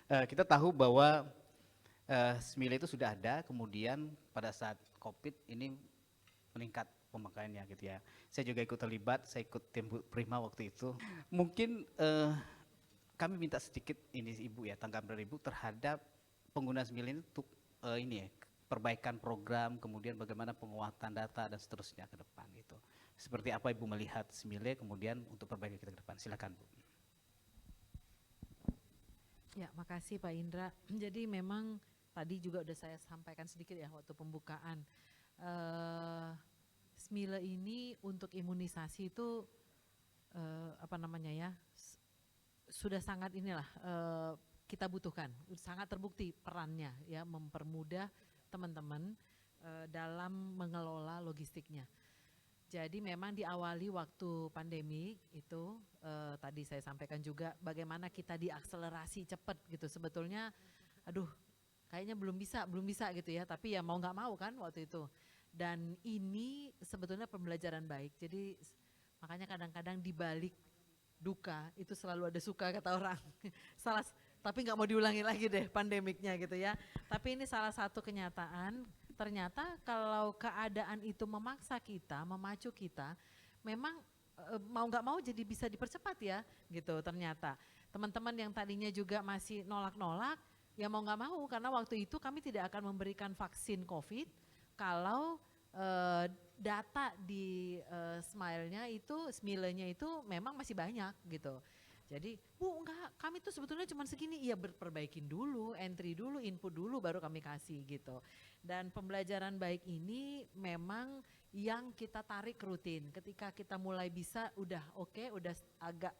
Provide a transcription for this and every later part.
Kita tahu bahwa Smile itu sudah ada, kemudian pada saat COVID ini meningkat pemakaiannya gitu ya. Saya juga ikut terlibat, saya ikut tim Prima waktu itu. Mungkin kami minta sedikit ini Ibu ya, tanggapan dari Ibu terhadap pengguna Smile ini untuk ini ya, perbaikan program, kemudian bagaimana penguatan data dan seterusnya ke depan gitu. Seperti apa Ibu melihat Smile, kemudian untuk perbaikan kita ke depan. Silakan Bu. Ya, makasih Pak Indra. Jadi memang tadi juga udah saya sampaikan sedikit ya waktu pembukaan. Eh, Smile ini untuk imunisasi itu apa namanya ya, sudah sangat inilah kita butuhkan, sangat terbukti perannya ya mempermudah teman-teman dalam mengelola logistiknya. Jadi memang diawali waktu pandemi itu tadi saya sampaikan juga bagaimana kita diakselerasi cepat gitu. Sebetulnya aduh kayaknya belum bisa gitu ya, tapi ya mau nggak mau kan waktu itu. Dan ini sebetulnya pembelajaran baik. Jadi makanya kadang-kadang di balik duka itu selalu ada suka kata orang. salah tapi nggak mau diulangi lagi deh pandemiknya gitu ya. Tapi ini salah satu kenyataan, ternyata kalau keadaan itu memaksa kita, memacu kita, memang mau nggak mau jadi bisa dipercepat ya gitu ternyata. Teman-teman yang tadinya juga masih nolak-nolak, ya mau nggak mau karena waktu itu kami tidak akan memberikan vaksin COVID kalau eh, data di Smile-nya itu memang masih banyak gitu. Jadi, Bu enggak, kami tuh sebetulnya cuma segini, iya perbaikin dulu, entry dulu, input dulu baru kami kasih gitu. Dan pembelajaran baik ini memang yang kita tarik rutin. Ketika kita mulai bisa udah oke, udah agak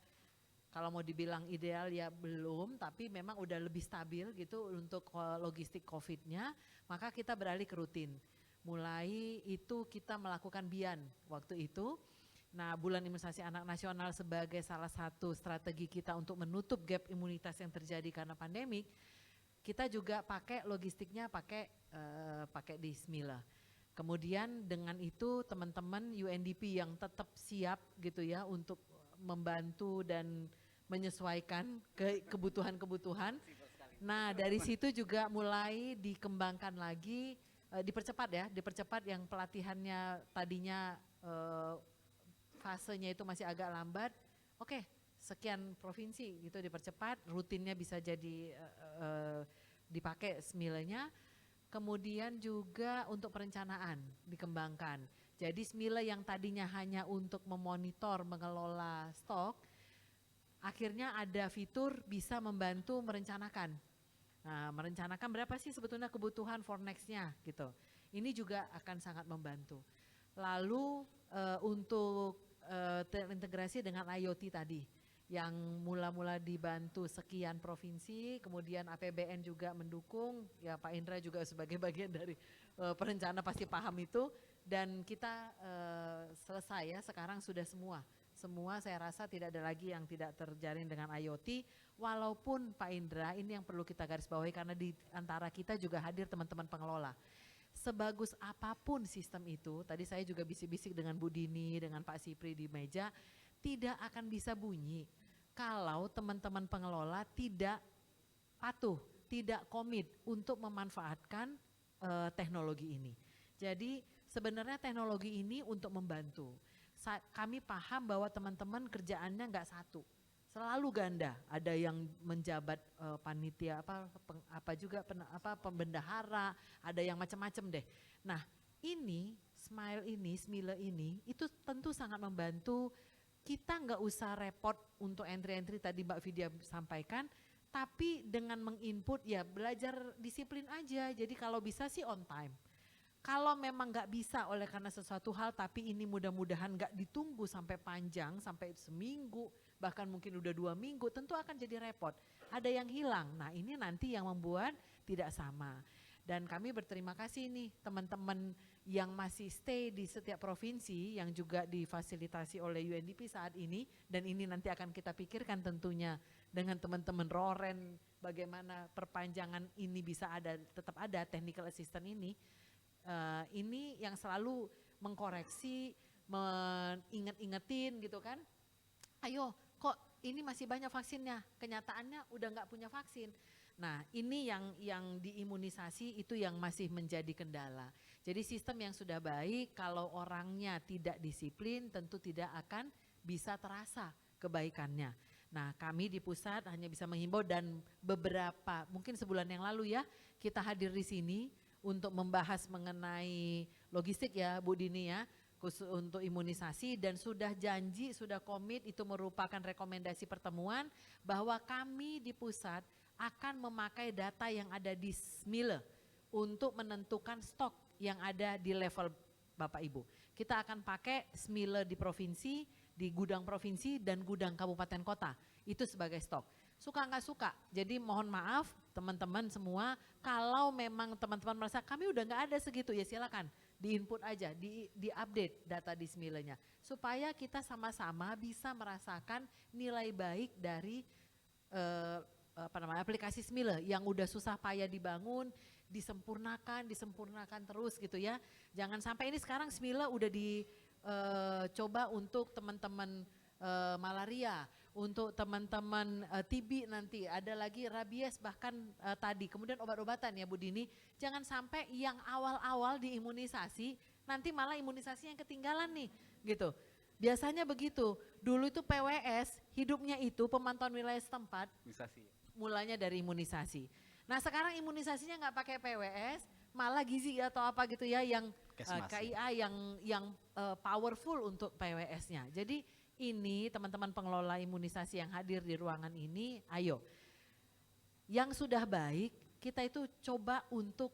kalau mau dibilang ideal ya belum, tapi memang udah lebih stabil gitu untuk logistik COVID-nya, maka kita beralih ke rutin. Mulai itu kita melakukan BIAN waktu itu. Nah, bulan imunisasi anak nasional sebagai salah satu strategi kita untuk menutup gap imunitas yang terjadi karena pandemik, kita juga pakai logistiknya pakai di Smila. Kemudian dengan itu teman-teman UNDP yang tetap siap gitu ya untuk membantu dan menyesuaikan kebutuhan-kebutuhan. Nah, dari situ juga mulai dikembangkan lagi, dipercepat yang pelatihannya tadinya eh, fasenya itu masih agak lambat. Oke, sekian provinsi gitu dipercepat, rutinnya bisa jadi dipakai semilanya. Kemudian juga untuk perencanaan dikembangkan. Jadi Smile yang tadinya hanya untuk memonitor, mengelola stok, akhirnya ada fitur bisa membantu merencanakan. Nah, merencanakan berapa sih sebetulnya kebutuhan for next-nya gitu. Ini juga akan sangat membantu. Lalu untuk terintegrasi dengan IoT tadi yang mula-mula dibantu sekian provinsi, kemudian APBN juga mendukung, ya Pak Indra juga sebagai bagian dari perencana pasti paham itu, dan kita selesai ya, sekarang sudah semua saya rasa tidak ada lagi yang tidak terjalin dengan IoT, walaupun Pak Indra ini yang perlu kita garis bawahi karena di antara kita juga hadir teman-teman pengelola. Sebagus apapun sistem itu, tadi saya juga bisik-bisik dengan Bu Dini, dengan Pak Sipri di meja, tidak akan bisa bunyi kalau teman-teman pengelola tidak patuh, tidak komit untuk memanfaatkan teknologi ini. Jadi sebenarnya teknologi ini untuk membantu. Kami paham bahwa teman-teman kerjaannya nggak satu, selalu ganda. Ada yang menjabat panitia apa juga pembendahara, ada yang macam-macam deh. Nah, ini Smile ini itu tentu sangat membantu. Kita nggak usah repot untuk entry-entry tadi Mbak Vidya sampaikan, tapi dengan menginput ya belajar disiplin aja. Jadi kalau bisa sih on time. Kalau memang nggak bisa oleh karena sesuatu hal, tapi ini mudah-mudahan nggak ditunggu sampai panjang, sampai seminggu, bahkan mungkin udah 2 minggu, tentu akan jadi repot. Ada yang hilang, nah ini nanti yang membuat tidak sama. Dan kami berterima kasih nih teman-teman yang masih stay di setiap provinsi yang juga difasilitasi oleh UNDP saat ini, dan ini nanti akan kita pikirkan tentunya dengan teman-teman Roren bagaimana perpanjangan ini bisa ada, tetap ada technical assistant ini yang selalu mengkoreksi, menginget-ingetin gitu kan. Ayo kok ini masih banyak vaksinnya, kenyataannya udah nggak punya vaksin. Nah, ini yang diimunisasi itu yang masih menjadi kendala. Jadi sistem yang sudah baik, kalau orangnya tidak disiplin tentu tidak akan bisa terasa kebaikannya. Nah, kami di pusat hanya bisa menghimbau dan beberapa, mungkin sebulan yang lalu ya, kita hadir di sini untuk membahas mengenai logistik ya Bu Dini ya, khusus untuk imunisasi, dan sudah janji, sudah komit, itu merupakan rekomendasi pertemuan bahwa kami di pusat akan memakai data yang ada di SMILE untuk menentukan stok yang ada di level Bapak Ibu. Kita akan pakai SMILE di provinsi, di gudang provinsi dan gudang kabupaten kota, itu sebagai stok. Suka nggak suka, jadi mohon maaf teman-teman semua, kalau memang teman-teman merasa kami udah nggak ada segitu, ya silakan di-input aja, di-update data di SMILE-nya. Supaya kita sama-sama bisa merasakan nilai baik dari aplikasi SMILE yang udah susah payah dibangun, disempurnakan terus gitu ya. Jangan sampai ini sekarang SMILE udah dicoba untuk teman-teman malaria, untuk teman-teman TB nanti, ada lagi rabies bahkan tadi, kemudian obat-obatan ya Bu Dini. Jangan sampai yang awal-awal diimunisasi, nanti malah imunisasi yang ketinggalan nih gitu. Biasanya begitu, dulu itu PWS, hidupnya itu pemantauan wilayah setempat, mulanya dari imunisasi. Nah sekarang imunisasinya nggak pakai PWS, malah gizi atau apa gitu ya yang KIA yang powerful untuk PWS-nya. Jadi ini teman-teman pengelola imunisasi yang hadir di ruangan ini, ayo. Yang sudah baik kita itu coba untuk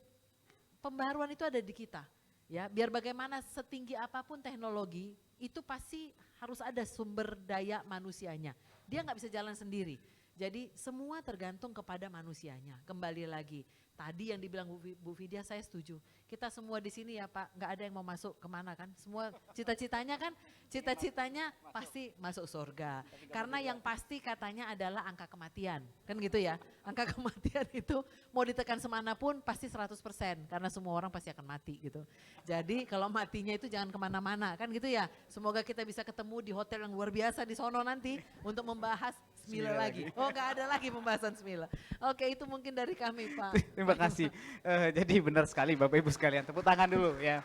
pembaruan itu ada di kita. Ya, biar bagaimana setinggi apapun teknologi itu pasti harus ada sumber daya manusianya. Dia nggak bisa jalan sendiri. Jadi semua tergantung kepada manusianya. Kembali lagi, tadi yang dibilang Bu Vidya saya setuju. Kita semua di sini ya Pak, nggak ada yang mau masuk kemana kan. Semua cita-citanya kan, cita-citanya pasti masuk surga. Karena yang pasti katanya adalah angka kematian, kan gitu ya. Angka kematian itu mau ditekan semanapun pasti 100%, karena semua orang pasti akan mati gitu. Jadi kalau matinya itu jangan kemana-mana, kan gitu ya. Semoga kita bisa ketemu di hotel yang luar biasa di sono nanti untuk membahas SMILE lagi. Oh nggak ada lagi pembahasan SMILE. Oke itu mungkin dari kami Pak. Terima kasih. Jadi benar sekali Bapak Ibu sekalian, tepuk tangan dulu ya.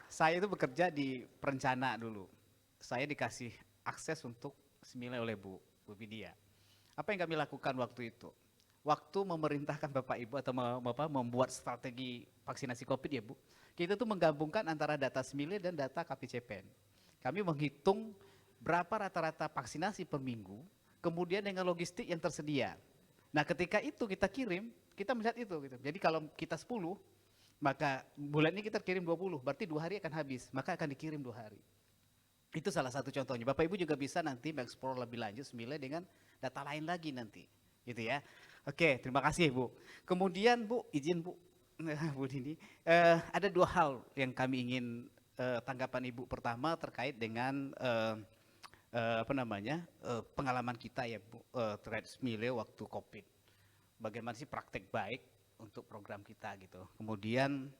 Saya itu bekerja di perencana dulu. Saya dikasih akses untuk SMILE oleh Bu Vidya. Apa yang kami lakukan waktu itu? Waktu memerintahkan Bapak Ibu atau membuat strategi vaksinasi COVID ya Bu, kita tuh menggabungkan antara data SMILE dan data KPCPEN. Kami menghitung berapa rata-rata vaksinasi per minggu, kemudian dengan logistik yang tersedia. Nah ketika itu kita kirim, kita melihat itu gitu. Jadi kalau kita 10, maka bulan ini kita kirim 20, berarti 2 hari akan habis, maka akan dikirim 2 hari. Itu salah satu contohnya. Bapak Ibu juga bisa nanti mengeksplor lebih lanjut SMILE dengan data lain lagi nanti, gitu ya. Oke, terima kasih Bu. Kemudian Bu, izin Bu, Bu Dini, ada 2 hal yang kami ingin tanggapan Ibu. Pertama terkait dengan pengalaman kita ya Bu, terkait SMILE waktu COVID. Bagaimana sih praktek baik untuk program kita gitu. Kemudian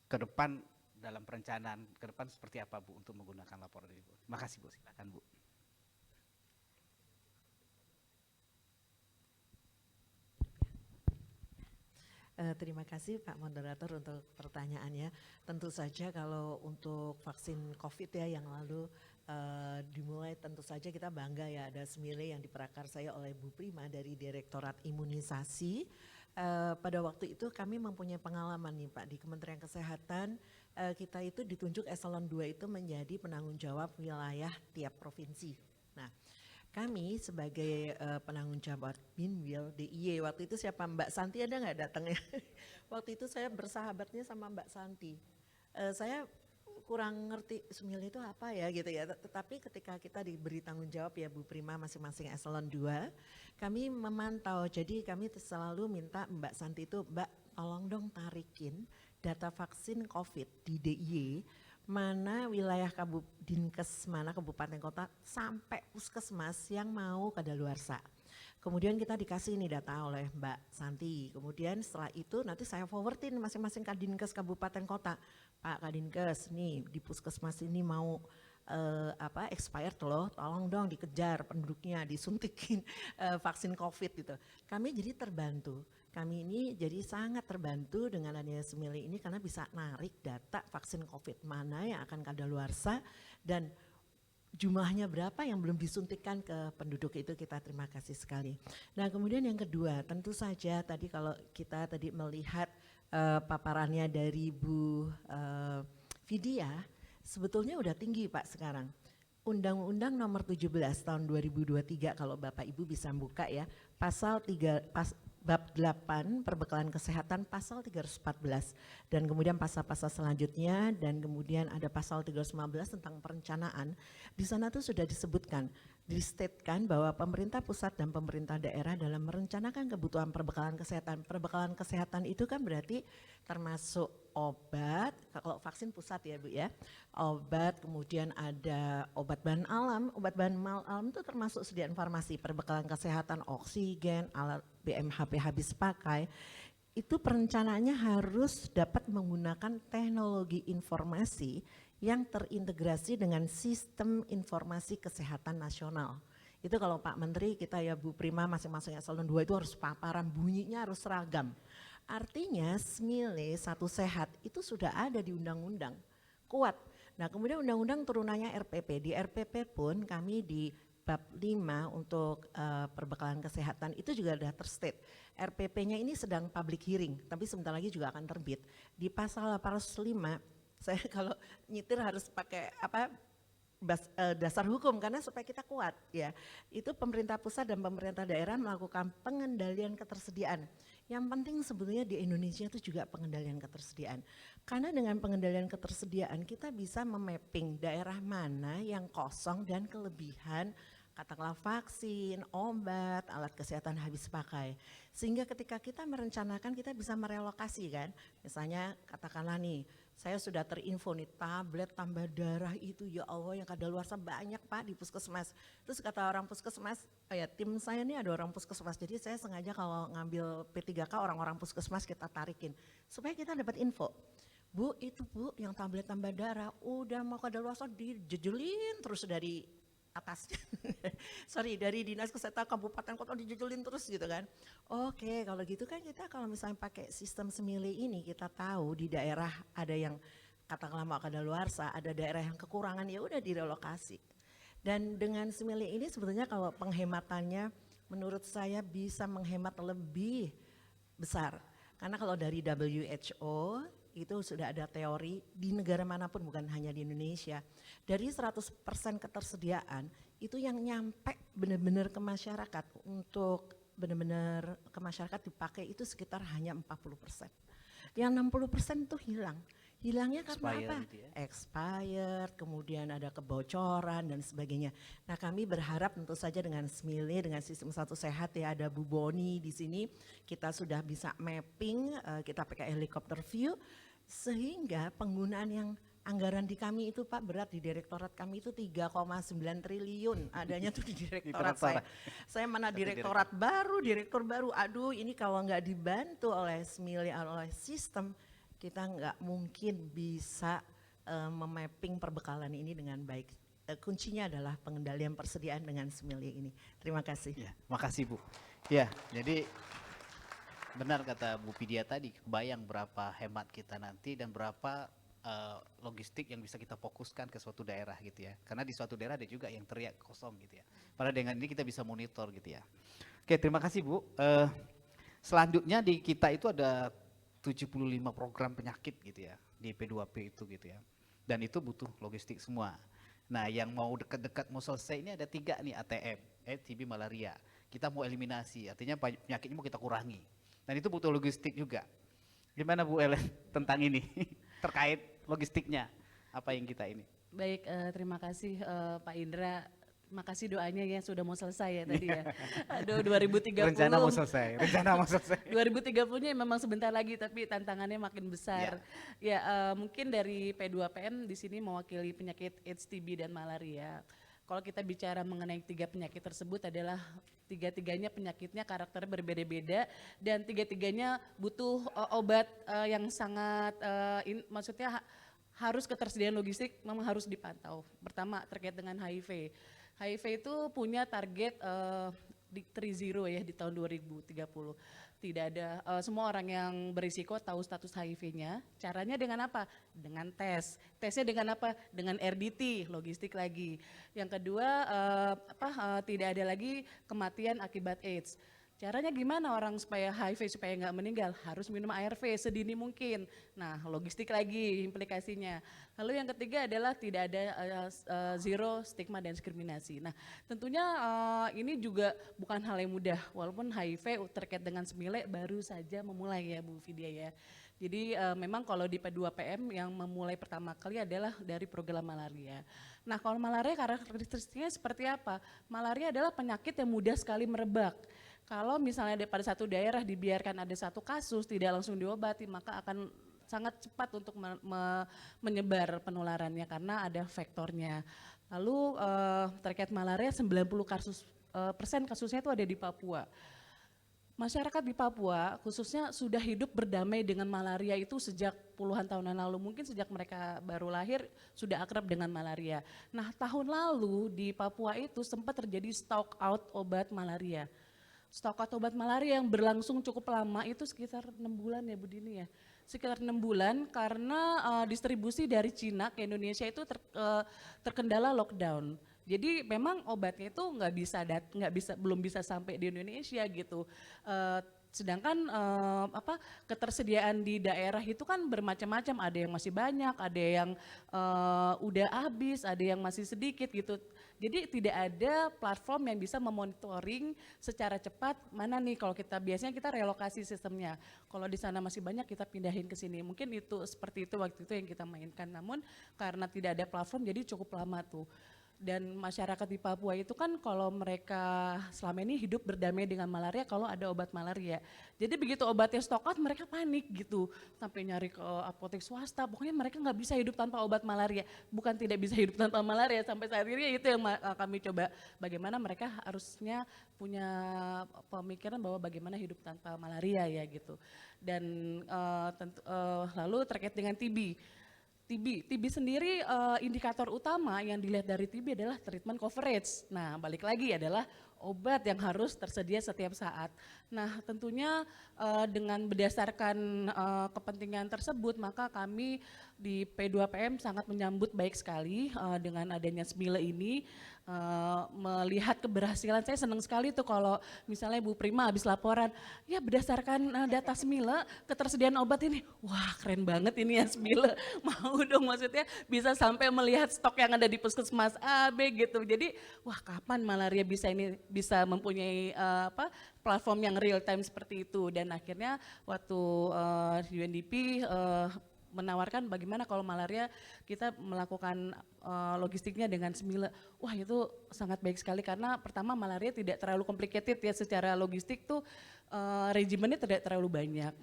ke depan dalam perencanaan ke depan seperti apa Bu untuk menggunakan laporan ini Bu. Makasih Bu, silakan Bu. Terima kasih Pak Moderator untuk pertanyaannya. Tentu saja kalau untuk vaksin COVID ya yang lalu dimulai, tentu saja kita bangga ya ada SMILE yang diprakarsai oleh Bu Prima dari Direktorat Imunisasi. Pada waktu itu kami mempunyai pengalaman nih Pak di Kementerian Kesehatan, kita itu ditunjuk eselon 2 itu menjadi penanggung jawab wilayah tiap provinsi. Nah, kami sebagai penanggung jawab Binwil DIY, waktu itu siapa, Mbak Santi ada nggak datang ya? Waktu itu saya bersahabatnya sama Mbak Santi. Saya kurang ngerti SMILE itu apa ya gitu ya, tetapi ketika kita diberi tanggung jawab ya Bu Prima masing-masing eselon 2, kami memantau, jadi kami selalu minta Mbak Santi itu, Mbak tolong dong tarikin data vaksin COVID di DIY, mana wilayah Dinkes, mana kabupaten kota sampai puskesmas yang mau kadaluarsa. Kemudian kita dikasih ini data oleh Mbak Santi. Kemudian setelah itu nanti saya forwardin masing-masing Kadinkes kabupaten kota. Pak Kadinkes nih di puskesmas ini mau expired loh, tolong dong dikejar penduduknya disuntikin vaksin COVID gitu. Kami jadi terbantu. Kami ini jadi sangat terbantu dengan adanya Smile ini karena bisa narik data vaksin COVID mana yang akan kadaluarsa dan jumlahnya berapa yang belum disuntikan ke penduduk itu, kita terima kasih sekali. Nah kemudian yang kedua, tentu saja tadi kalau kita tadi melihat paparannya dari Bu Vidya, sebetulnya udah tinggi Pak sekarang. Undang-Undang nomor 17 tahun 2023 kalau Bapak Ibu bisa buka ya, pasal 3, bab 8 perbekalan kesehatan pasal 314 dan kemudian pasal-pasal selanjutnya dan kemudian ada pasal 315 tentang perencanaan. Di sana tuh sudah disebutkan, di-statekan bahwa pemerintah pusat dan pemerintah daerah dalam merencanakan kebutuhan perbekalan kesehatan. Perbekalan kesehatan itu kan berarti termasuk obat, kalau vaksin pusat ya Bu ya, obat, kemudian ada obat bahan alam itu termasuk sediaan farmasi, perbekalan kesehatan, oksigen, alat BMHP habis pakai, itu perencanaannya harus dapat menggunakan teknologi informasi yang terintegrasi dengan sistem informasi kesehatan nasional. Itu kalau Pak Menteri kita ya Bu Prima masing-masing eselon 2 itu harus paparan, bunyinya harus seragam. Artinya Smile Satu Sehat itu sudah ada di undang-undang, kuat. Nah kemudian undang-undang turunannya RPP, di RPP pun kami di bab 5 untuk perbekalan kesehatan itu juga sudah terstate. RPP-nya ini sedang public hearing, tapi sebentar lagi juga akan terbit. Di pasal 805, saya kalau nyetir harus pakai dasar hukum karena supaya kita kuat ya. Itu pemerintah pusat dan pemerintah daerah melakukan pengendalian ketersediaan. Yang penting sebetulnya di Indonesia itu juga pengendalian ketersediaan. Karena dengan pengendalian ketersediaan kita bisa memapping daerah mana yang kosong dan kelebihan katakanlah vaksin, obat, alat kesehatan habis pakai. Sehingga ketika kita merencanakan kita bisa merelokasi kan. Misalnya katakanlah nih, saya sudah terinfo nih tablet tambah darah itu ya Allah yang kadaluarsa banyak Pak di puskesmas. Terus kata orang puskesmas, oh ya tim saya nih ada orang puskesmas, jadi saya sengaja kalau ngambil P3K orang-orang puskesmas kita tarikin supaya kita dapat info. Bu itu Bu yang tablet tambah darah udah mau kadaluarsa dijejelin terus dari atas, dari dinas kesehatan kabupaten kota dijejelin terus gitu kan. Oke kalau gitu kan kita kalau misalnya pakai sistem Smile ini kita tahu di daerah ada yang katakanlah mau kadaluarsa, ada daerah yang kekurangan ya udah direlokasi. Dan dengan Smile ini sebetulnya kalau penghematannya menurut saya bisa menghemat lebih besar. Karena kalau dari WHO itu sudah ada teori di negara manapun bukan hanya di Indonesia. Dari 100% ketersediaan itu yang nyampe benar-benar ke masyarakat untuk benar-benar ke masyarakat dipakai itu sekitar hanya 40%. Yang 60% itu hilang. Hilangnya karena apa? Gitu ya? Expired, kemudian ada kebocoran dan sebagainya. Nah kami berharap tentu saja dengan Smile, dengan sistem Satu Sehat ya ada Bu Boni di sini, kita sudah bisa mapping, kita pakai helikopter view, sehingga penggunaan yang anggaran di kami itu Pak berat di direktorat kami itu 3,9 triliun adanya tuh di direktorat saya. Saya mana direktorat baru, direktur baru, aduh ini kalau nggak dibantu oleh Smile, oleh sistem, kita nggak mungkin bisa memapping perbekalan ini dengan baik. Kuncinya adalah pengendalian persediaan dengan Smile ini. Terima kasih. Ya, makasih Bu. Ya, jadi benar kata Bu Vidya tadi, kebayang berapa hemat kita nanti dan berapa logistik yang bisa kita fokuskan ke suatu daerah gitu ya. Karena di suatu daerah ada juga yang teriak kosong gitu ya. Padahal dengan ini kita bisa monitor gitu ya. Oke, terima kasih Bu. Selanjutnya di kita itu ada 75 program penyakit gitu ya di P2P itu gitu ya. Dan itu butuh logistik semua. Nah yang mau dekat-dekat mau selesai ini ada 3 nih ATM, TB malaria. Kita mau eliminasi, artinya penyakitnya mau kita kurangi. Dan itu butuh logistik juga. Gimana Bu Ellen tentang ini terkait logistiknya apa yang kita ini? Baik, terima kasih Pak Indra. Makasih doanya ya sudah mau selesai ya tadi ya. Aduh 2030. Rencana mau selesai. 2030-nya memang sebentar lagi tapi tantangannya makin besar. Ya, mungkin dari P2PM di sini mewakili penyakit AIDS, TB dan malaria. Kalau kita bicara mengenai 3 penyakit tersebut adalah tiga-tiganya penyakitnya karakternya berbeda-beda dan tiga-tiganya butuh obat yang sangat maksudnya harus ketersediaan logistik memang harus dipantau. Pertama terkait dengan HIV. HIV itu punya target di 3.0 ya di tahun 2030. Tidak ada, semua orang yang berisiko tahu status HIV-nya. Caranya dengan apa? Dengan tes. Tesnya dengan apa? Dengan RDT, logistik lagi. Yang kedua, tidak ada lagi kematian akibat AIDS. Caranya gimana orang supaya HIV supaya nggak meninggal? Harus minum ARV sedini mungkin. Nah, logistik lagi implikasinya. Lalu yang ketiga adalah tidak ada zero stigma dan diskriminasi. Nah, tentunya ini juga bukan hal yang mudah. Walaupun HIV terkait dengan Smile baru saja memulai ya Bu Vidya ya. Jadi memang kalau di P2PM yang memulai pertama kali adalah dari program malaria. Nah, kalau malaria karakteristiknya seperti apa? Malaria adalah penyakit yang mudah sekali merebak. Kalau misalnya pada satu daerah dibiarkan ada satu kasus tidak langsung diobati, maka akan sangat cepat untuk menyebar penularannya karena ada vektornya. Lalu terkait malaria 90% kasusnya itu ada di Papua. Masyarakat di Papua khususnya sudah hidup berdamai dengan malaria itu sejak puluhan tahun yang lalu. Mungkin sejak mereka baru lahir sudah akrab dengan malaria. Nah, tahun lalu di Papua itu sempat terjadi stock out obat malaria. Stok obat malaria yang berlangsung cukup lama itu sekitar 6 bulan ya Bu Dini ya. Sekitar 6 bulan karena distribusi dari Cina ke Indonesia itu terkendala lockdown. Jadi memang obatnya itu belum bisa sampai di Indonesia gitu. Sedangkan ketersediaan di daerah itu kan bermacam-macam, ada yang masih banyak, ada yang udah habis, ada yang masih sedikit gitu. Jadi tidak ada platform yang bisa memonitoring secara cepat mana nih kalau biasanya kita relokasi sistemnya. Kalau di sana masih banyak kita pindahin ke sini. Mungkin itu seperti itu waktu itu yang kita mainkan. Namun karena tidak ada platform jadi cukup lama tuh. Dan masyarakat di Papua itu kan kalau mereka selama ini hidup berdamai dengan malaria kalau ada obat malaria. Jadi begitu obatnya stock out mereka panik gitu. Sampai nyari ke apotek swasta, pokoknya mereka nggak bisa hidup tanpa obat malaria. Bukan tidak bisa hidup tanpa malaria, sampai saat ini itu yang kami coba bagaimana mereka harusnya punya pemikiran bahwa bagaimana hidup tanpa malaria ya gitu. Dan lalu terkait dengan TB. TB sendiri indikator utama yang dilihat dari TB adalah treatment coverage. Nah, balik lagi adalah obat yang harus tersedia setiap saat. Nah, tentunya dengan berdasarkan kepentingan tersebut, maka kami di P2PM sangat menyambut baik sekali dengan adanya Smile ini. Melihat keberhasilan, saya senang sekali tuh kalau misalnya Bu Prima habis laporan, ya berdasarkan data Smile, ketersediaan obat ini, wah keren banget ini ya Smile, mau dong maksudnya bisa sampai melihat stok yang ada di puskesmas A, B gitu. Jadi wah kapan malaria bisa mempunyai platform yang real time seperti itu. Dan akhirnya waktu UNDP menawarkan bagaimana kalau malaria kita melakukan logistiknya dengan Smile. Wah itu sangat baik sekali karena pertama malaria tidak terlalu complicated ya secara logistik tuh regimennya tidak terlalu banyak.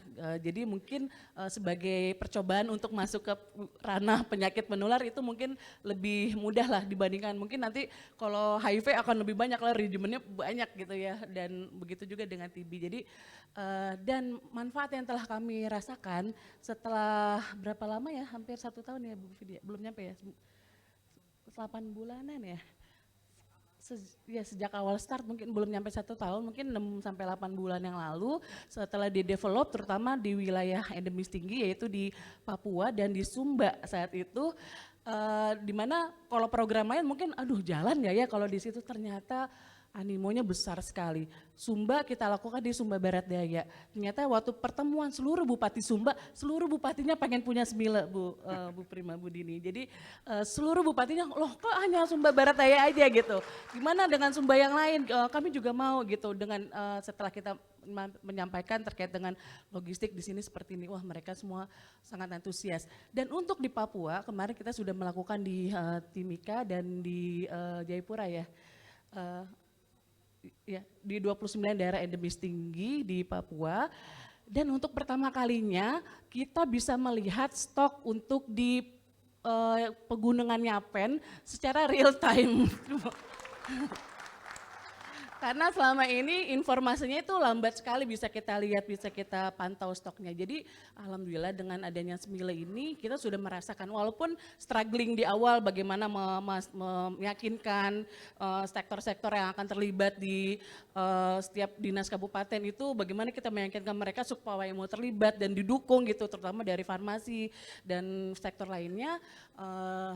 Jadi mungkin sebagai percobaan untuk masuk ke ranah penyakit menular itu mungkin lebih mudah lah dibandingkan mungkin nanti kalau HIV akan lebih banyak lah regimennya banyak gitu ya dan begitu juga dengan TB. Jadi dan manfaat yang telah kami rasakan setelah berapa lama ya hampir 1 tahun ya Bu Vidya, belum nyampe ya 8 bulanan ya. Sejak awal start mungkin belum nyampe 1 tahun, mungkin 6-8 bulan yang lalu setelah di-develop terutama di wilayah endemis tinggi yaitu di Papua dan di Sumba saat itu di mana kalau program lain mungkin aduh jalan ya kalau di situ ternyata animonya besar sekali. Sumba kita lakukan di Sumba Barat Daya. Ternyata waktu pertemuan seluruh bupati Sumba, seluruh bupatinya pengen punya Smile Bu Prima, Bu Dini. Jadi seluruh bupatinya, loh kok hanya Sumba Barat Daya aja gitu. Gimana dengan Sumba yang lain? Kami juga mau gitu. Dengan setelah kita menyampaikan terkait dengan logistik di sini seperti ini, wah mereka semua sangat antusias. Dan untuk di Papua kemarin kita sudah melakukan di Timika dan di Jayapura ya. Ya, di 29 daerah endemis tinggi di Papua dan untuk pertama kalinya kita bisa melihat stok untuk di Pegunungan Yapen secara real time. Karena selama ini informasinya itu lambat sekali, bisa kita lihat, bisa kita pantau stoknya. Jadi alhamdulillah dengan adanya Smile ini kita sudah merasakan walaupun struggling di awal bagaimana meyakinkan sektor-sektor yang akan terlibat di setiap dinas kabupaten itu, bagaimana kita meyakinkan mereka supaya mau terlibat dan didukung gitu, terutama dari farmasi dan sektor lainnya.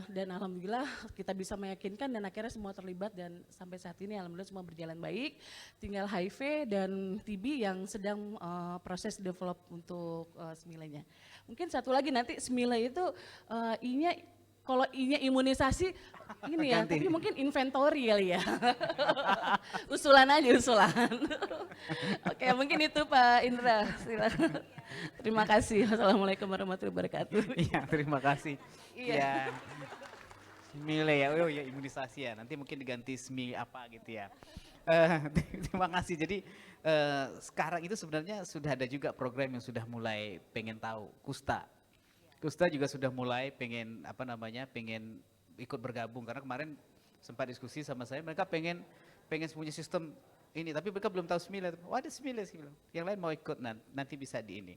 Dan alhamdulillah kita bisa meyakinkan dan akhirnya semua terlibat dan sampai saat ini alhamdulillah semua berjalan baik. Tinggal HIV dan TB yang sedang proses develop untuk Smile-nya. Mungkin satu lagi nanti Smile itu I-nya, kalau I-nya imunisasi ini ya, Ganti. tapi mungkin inventory kali ya. Usulan aja, usulan. Oke, mungkin itu Pak Indra. Silakan. Terima kasih. Wassalamualaikum warahmatullahi wabarakatuh. Iya, terima kasih. Iya. Ya. Smile ya, oh ya imunisasi ya. Nanti mungkin diganti SMI apa gitu ya. Terima kasih. Jadi sekarang itu sebenarnya sudah ada juga program yang sudah mulai pengen tahu. Kusta juga sudah mulai pengen pengen ikut bergabung karena kemarin sempat diskusi sama saya, mereka pengen punya sistem ini, tapi mereka belum tahu Smile. Oh ada Smile, yang lain mau ikut nanti bisa di ini.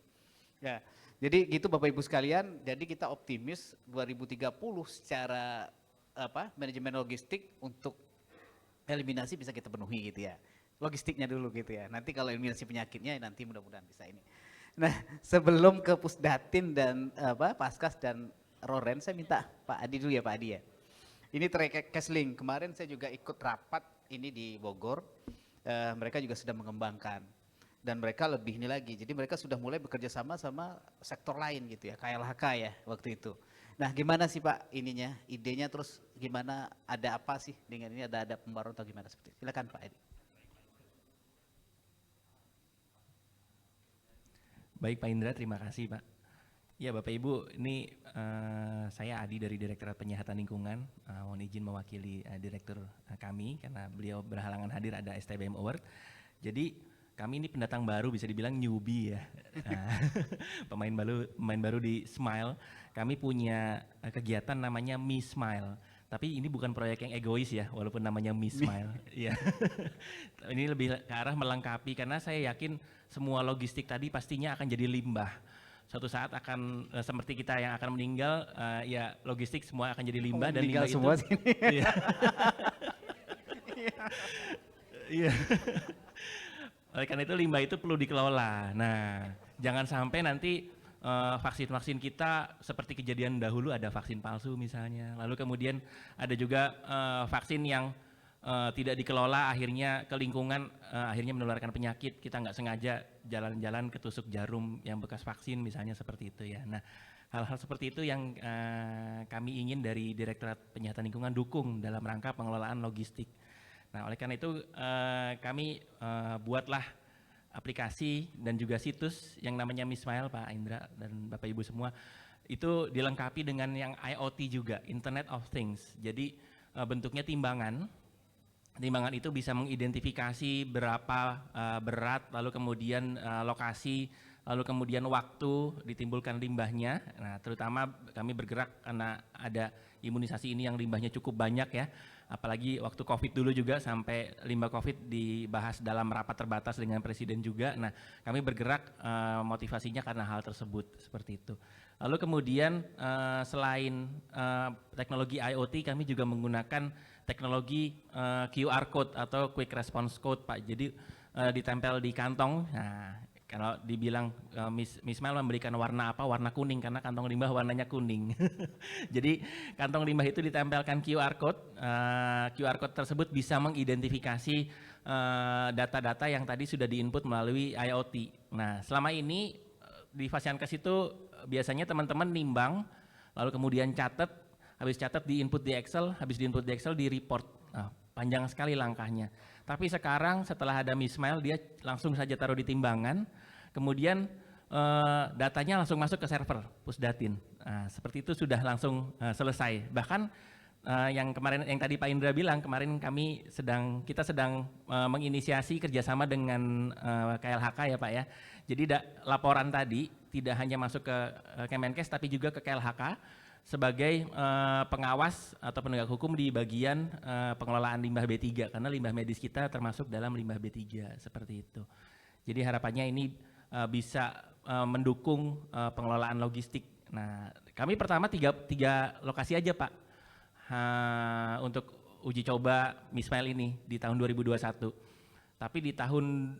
Ya, jadi gitu Bapak Ibu sekalian. Jadi kita optimis 2030 secara manajemen logistik untuk eliminasi bisa kita penuhi gitu ya. Logistiknya dulu gitu ya. Nanti kalau eliminasi penyakitnya nanti mudah-mudahan bisa ini. Nah, sebelum ke Pusdatin dan Paskas dan Roren, saya minta Pak Adi dulu ya, Pak Adi ya. Ini Cashlink, kemarin saya juga ikut rapat ini di Bogor. Mereka juga sudah mengembangkan dan mereka lebih ini lagi. Jadi mereka sudah mulai bekerja sama sektor lain gitu ya, KLHK ya waktu itu. Nah, gimana sih Pak ininya, idenya, terus gimana, ada apa sih dengan ini, ada pembaruan atau gimana seperti itu? Silakan Pak Adi. Baik Pak Indra, terima kasih Pak. Ya Bapak Ibu, ini saya Adi dari Direktorat Penyihatan Lingkungan, mohon izin mewakili Direktur kami karena beliau berhalangan hadir, ada STBM Award. Jadi kami ini pendatang baru, bisa dibilang newbie ya, pemain baru di Smile. Kami punya kegiatan namanya Me Smile, tapi ini bukan proyek yang egois ya, walaupun namanya Me Smile. Iya. Ini lebih ke arah melengkapi, karena saya yakin semua logistik tadi pastinya akan jadi limbah. Suatu saat akan seperti kita yang akan meninggal, ya logistik semua akan jadi limbah, dan limbah semua itu. sini. Iya. Iya. Oleh karena itu limbah itu perlu dikelola. Nah, jangan sampai nanti vaksin-vaksin kita seperti kejadian dahulu, ada vaksin palsu misalnya. Lalu kemudian ada juga vaksin yang tidak dikelola, akhirnya ke lingkungan, akhirnya menularkan penyakit. Kita nggak sengaja jalan-jalan ketusuk jarum yang bekas vaksin misalnya, seperti itu ya. Nah, hal-hal seperti itu yang kami ingin dari Direktorat Penyihatan Lingkungan dukung dalam rangka pengelolaan logistik. Nah, oleh karena itu kami buatlah aplikasi dan juga situs yang namanya Me Smile, Pak Indra dan Bapak Ibu semua. Itu dilengkapi dengan yang IoT juga, Internet of Things. Jadi bentuknya timbangan. Timbangan itu bisa mengidentifikasi berapa berat, lalu kemudian lokasi, lalu kemudian waktu ditimbulkan limbahnya. Nah, terutama kami bergerak karena ada imunisasi ini yang limbahnya cukup banyak ya. Apalagi waktu COVID dulu juga, sampai limbah COVID dibahas dalam rapat terbatas dengan Presiden juga. Nah, kami bergerak motivasinya karena hal tersebut, seperti itu. Lalu kemudian selain teknologi IoT, kami juga menggunakan teknologi QR Code atau Quick Response Code, Pak. Jadi ditempel di kantong. Nah, kalau dibilang Miss Smile memberikan warna apa? Warna kuning, karena kantong limbah warnanya kuning. Jadi kantong limbah itu ditempelkan QR Code. QR Code tersebut bisa mengidentifikasi data-data yang tadi sudah diinput melalui IoT. Nah, selama ini di Fasiankes itu biasanya teman-teman nimbang, lalu kemudian catat, habis catat diinput di Excel, habis diinput di Excel di report. Nah, panjang sekali langkahnya. Tapi sekarang setelah ada Me Smile, dia langsung saja taruh di timbangan, kemudian datanya langsung masuk ke server Pusdatin. Nah, seperti itu sudah langsung selesai. Bahkan yang tadi Pak Indra bilang, kemarin kita sedang menginisiasi kerjasama dengan KLHK ya Pak ya. Jadi laporan tadi tidak hanya masuk ke Kemenkes tapi juga ke KLHK. sebagai pengawas atau penegak hukum di bagian pengelolaan limbah B3 karena limbah medis kita termasuk dalam limbah B3 seperti itu. Jadi harapannya ini bisa mendukung pengelolaan logistik. Nah, kami pertama tiga lokasi aja Pak untuk uji coba Mismail ini di tahun 2021. Tapi di tahun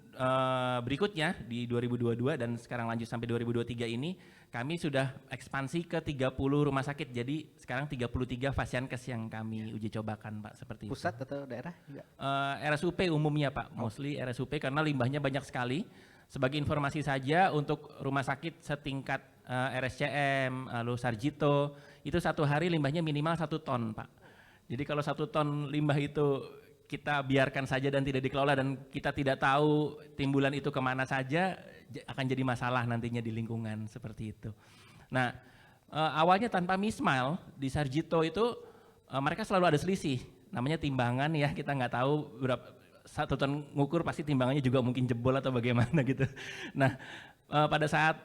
berikutnya di 2022 dan sekarang lanjut sampai 2023 ini kami sudah ekspansi ke 30 rumah sakit. Jadi sekarang 33 Fasiankes yang kami uji cobakan Pak seperti itu. Pusat atau daerah juga? RSUP umumnya Pak, mostly RSUP karena limbahnya banyak sekali. Sebagai informasi saja untuk rumah sakit setingkat RSCM, lalu Sarjito, itu satu hari limbahnya minimal 1 ton Pak. Jadi kalau 1 ton limbah itu kita biarkan saja dan tidak dikelola dan kita tidak tahu timbulan itu kemana saja, akan jadi masalah nantinya di lingkungan seperti itu. Nah, awalnya tanpa Mismail di Sarjito itu mereka selalu ada selisih, namanya timbangan ya, kita nggak tahu berapa 1 ton ngukur pasti timbangannya juga mungkin jebol atau bagaimana gitu. Nah, pada saat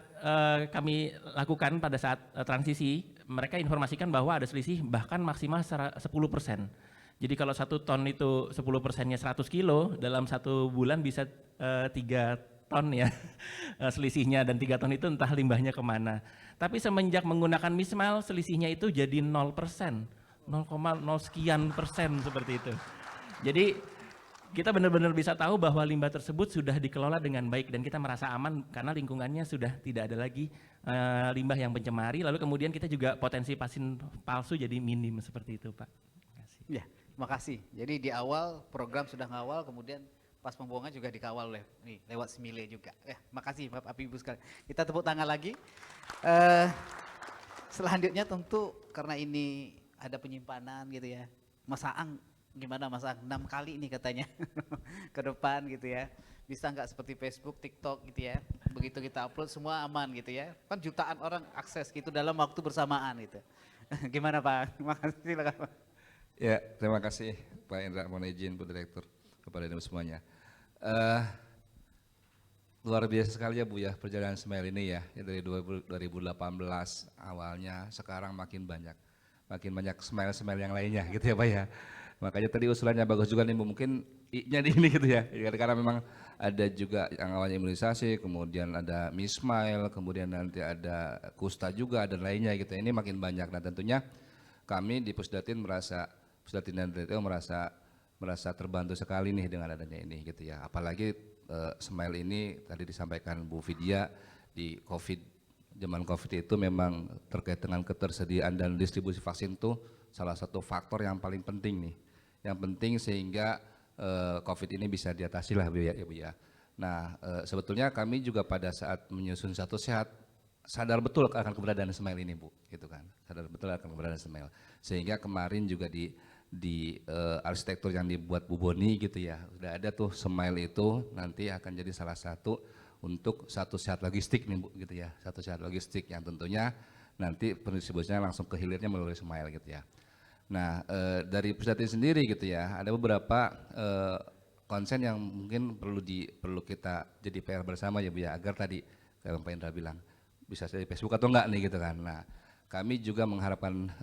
kami lakukan pada saat transisi, mereka informasikan bahwa ada selisih bahkan maksimal 10%. Jadi kalau 1 ton itu 10%-nya 100 kilo, dalam 1 bulan bisa 3 ton ya selisihnya, dan 3 ton itu entah limbahnya kemana. Tapi semenjak menggunakan Mismail, selisihnya itu jadi 0%, 0,0 sekian persen seperti itu. Jadi kita benar-benar bisa tahu bahwa limbah tersebut sudah dikelola dengan baik dan kita merasa aman karena lingkungannya sudah tidak ada lagi limbah yang pencemari, lalu kemudian kita juga potensi vaksin palsu jadi minim seperti itu Pak. Ya, makasih. Jadi di awal program sudah ngawal, kemudian pas pembuangan juga dikawal oleh nih lewat Smile juga. Makasih Bapak Ibu sekalian. Kita tepuk tangan lagi. Selanjutnya tentu karena ini ada penyimpanan gitu ya. Mas Aang gimana Mas Aang? 6 kali nih katanya ke depan gitu ya. Bisa nggak seperti Facebook, TikTok gitu ya. Begitu kita upload semua aman gitu ya. Kan jutaan orang akses gitu dalam waktu bersamaan gitu. Gimana Pak? Makasih, silakan Pak. Ya, terima kasih Pak Indra, mohon izin Bu Direktur kepada Ibu semuanya. Luar biasa sekali ya Bu ya perjalanan Smile ini ya, dari 2018 awalnya sekarang makin banyak Smile yang lainnya gitu ya Pak ya. Makanya tadi usulannya bagus juga nih Bu, mungkin I-nya di ini gitu ya, karena memang ada juga yang awalnya imunisasi, kemudian ada Mismail, kemudian nanti ada Kusta juga dan lainnya gitu, ini makin banyak. Nah tentunya kami di Pusdatin dan DTO merasa terbantu sekali nih dengan adanya ini gitu ya. Apalagi Smile ini tadi disampaikan Bu Vidya di zaman COVID itu memang terkait dengan ketersediaan dan distribusi vaksin itu salah satu faktor yang paling penting nih. Yang penting sehingga COVID ini bisa diatasi lah Bu ya, Bu ya. Nah sebetulnya kami juga pada saat menyusun Satu Sehat sadar betul akan keberadaan Smile ini Bu, gitu kan. Sadar betul akan keberadaan Smile. Sehingga kemarin juga di arsitektur yang dibuat Bu Boni gitu ya, udah ada tuh Smile itu nanti akan jadi salah satu untuk Satu Sehat logistik nih Bu gitu ya, Satu Sehat logistik yang tentunya nanti pendistribusinya langsung ke hilirnya melalui Smile gitu ya. Nah dari Pusdatin sendiri gitu ya, ada beberapa konsen yang mungkin perlu kita jadi PR bersama ya Bu ya, agar tadi kayak Pak Indra bilang bisa dari Facebook atau enggak nih gitu kan. Nah kami juga mengharapkan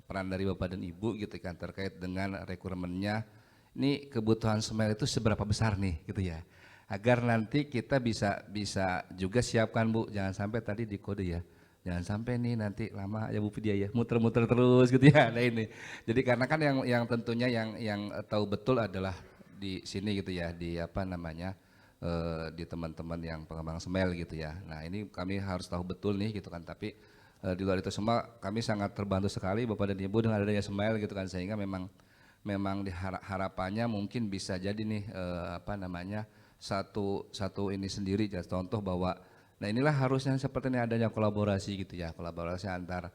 peran dari Bapak dan Ibu gitu kan terkait dengan requirement-nya, ini kebutuhan Smile itu seberapa besar nih gitu ya, agar nanti kita bisa juga siapkan Bu, jangan sampai tadi di kode ya, jangan sampai nih nanti lama ya Bu Vidya ya, muter-muter terus gitu ya. Nah ini jadi karena kan yang tentunya yang tahu betul adalah di sini gitu ya, di apa namanya di teman-teman yang pengembang Smile gitu ya. Nah ini kami harus tahu betul nih gitu kan, tapi di luar itu semua kami sangat terbantu sekali Bapak dan Ibu dengan adanya Smile gitu kan, sehingga memang harapannya mungkin bisa jadi nih apa namanya satu ini sendiri ya, contoh bahwa nah inilah harusnya seperti ini adanya kolaborasi gitu ya, kolaborasi antar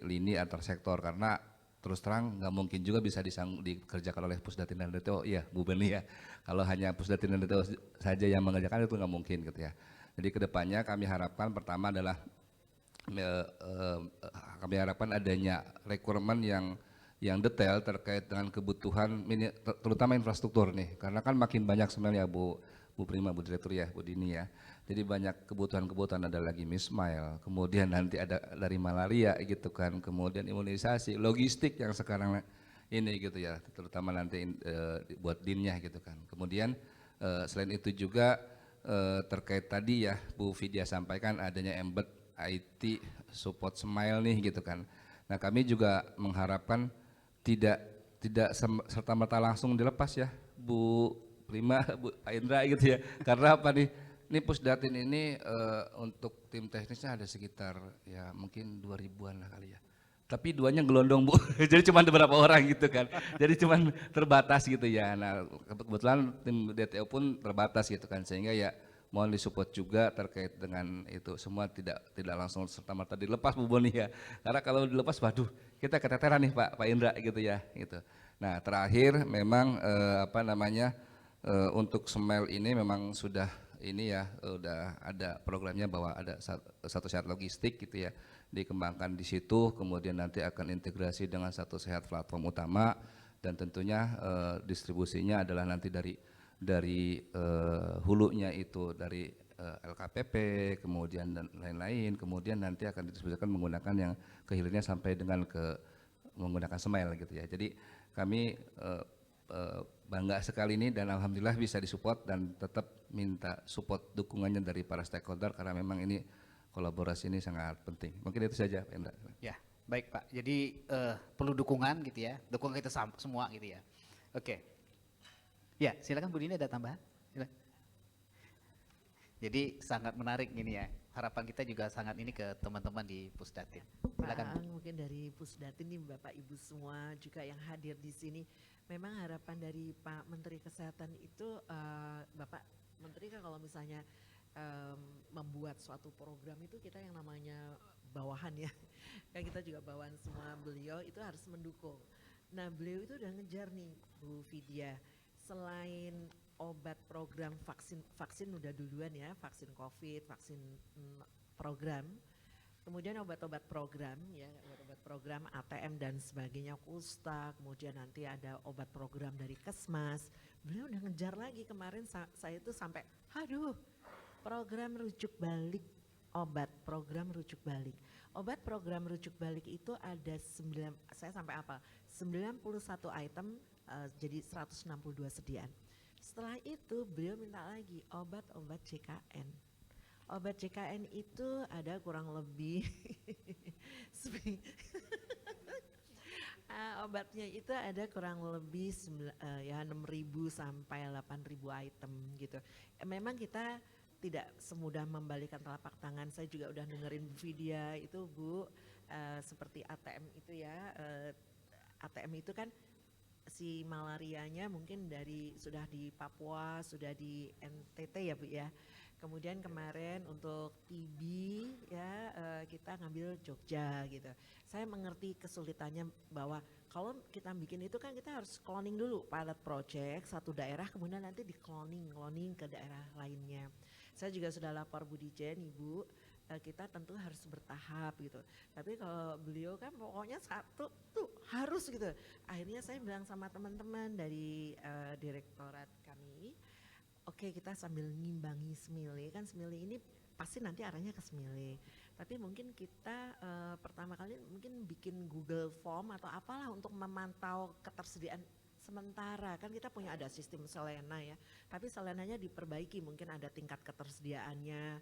lini antar sektor, karena terus terang nggak mungkin juga bisa dikerjakan oleh Pusdatin dan DTO ya Bu Beni ya, kalau hanya Pusdatin dan DTO saja yang mengerjakan itu nggak mungkin gitu ya. Jadi kedepannya kami harapkan pertama adalah kami harapkan adanya requirement yang detail terkait dengan kebutuhan terutama infrastruktur nih, karena kan makin banyak sebenarnya Bu Bu Prima, Bu Direktur ya, Bu Dini ya. Jadi banyak kebutuhan-kebutuhan, ada lagi Mismail, kemudian nanti ada dari malaria gitu kan, kemudian imunisasi, logistik yang sekarang ini gitu ya, terutama nanti buat dinnya gitu kan. Kemudian selain itu juga terkait tadi ya Bu Vidya sampaikan adanya embed IT support Smile nih gitu kan. Nah kami juga mengharapkan tidak serta-merta langsung dilepas ya Bu Prima, Bu Pak Indra gitu ya. Karena apa nih? Ini Pusdatin ini untuk tim teknisnya ada sekitar ya mungkin 2000-an lah kali ya. Tapi duanya gelondong Bu, jadi cuma beberapa orang gitu kan. Jadi cuma terbatas gitu ya. Nah kebetulan tim DTO pun terbatas gitu kan, sehingga ya mohon disupport juga terkait dengan itu semua tidak langsung serta-merta dilepas Bu Boni ya. Karena kalau dilepas waduh kita keteteran nih Pak Indra gitu ya gitu. Nah terakhir memang untuk Smile ini memang sudah ini ya udah ada programnya bahwa ada satu sehat logistik gitu ya dikembangkan di situ, kemudian nanti akan integrasi dengan satu sehat platform utama dan tentunya distribusinya adalah nanti dari hulunya itu dari LKPP kemudian dan lain-lain, kemudian nanti akan didistribusikan menggunakan yang kehilirnya sampai dengan menggunakan Smile gitu ya. Jadi kami bangga sekali ini dan alhamdulillah bisa disupport dan tetap minta support dukungannya dari para stakeholder karena memang ini kolaborasi ini sangat penting. Mungkin itu saja Pak Indra. Ya, baik Pak. Jadi perlu dukungan gitu ya, dukungan kita semua gitu ya. Oke. Ya, silakan Bu Dini ada tambahan. Silakan. Jadi sangat menarik ini ya. Harapan kita juga sangat ini ke teman-teman di Pusdatin. Silakan Bu. Pak, mungkin dari Pusdatin nih Bapak Ibu semua juga yang hadir di sini. Memang harapan dari Pak Menteri Kesehatan itu Bapak Menteri kan kalau misalnya membuat suatu program itu kita yang namanya bawahan ya. Kan kita juga bawahan semua, beliau itu harus mendukung. Nah beliau itu udah ngejar nih Bu Vidya. Selain obat program vaksin udah duluan ya, vaksin COVID, vaksin program. Kemudian obat-obat program ya, obat-obat program ATM dan sebagainya, Kusta, kemudian nanti ada obat program dari Kesmas. Beliau udah ngejar lagi kemarin saya itu sampai, aduh, program rujuk balik, obat program rujuk balik. Obat program rujuk balik itu ada 91 item jadi 162 sediaan. Setelah itu beliau minta lagi obat-obat JKN. Obat JKN itu ada kurang lebih obatnya itu ada kurang lebih 6.000 sampai 8.000 item gitu. Memang kita tidak semudah membalikan telapak tangan. Saya juga udah dengerin Bu Vidya itu Bu, seperti ATM itu ya, ATM itu kan si malarianya mungkin sudah di Papua, sudah di NTT ya Bu ya. Kemudian kemarin untuk TB ya kita ngambil Jogja gitu. Saya mengerti kesulitannya bahwa kalau kita bikin itu kan kita harus cloning dulu pilot project satu daerah, kemudian nanti di cloning ke daerah lainnya. Saya juga sudah lapor Bu Dijen, Ibu, kita tentu harus bertahap gitu. Tapi kalau beliau kan pokoknya satu tuh harus gitu. Akhirnya saya bilang sama teman-teman dari direktorat kami, oke, kita sambil ngimbangi Smile, kan Smile ini pasti nanti arahnya ke Smile. Tapi mungkin kita pertama kali mungkin bikin Google Form atau apalah untuk memantau ketersediaan sementara. Kan kita punya ada sistem Selena ya, tapi Selenanya diperbaiki, mungkin ada tingkat ketersediaannya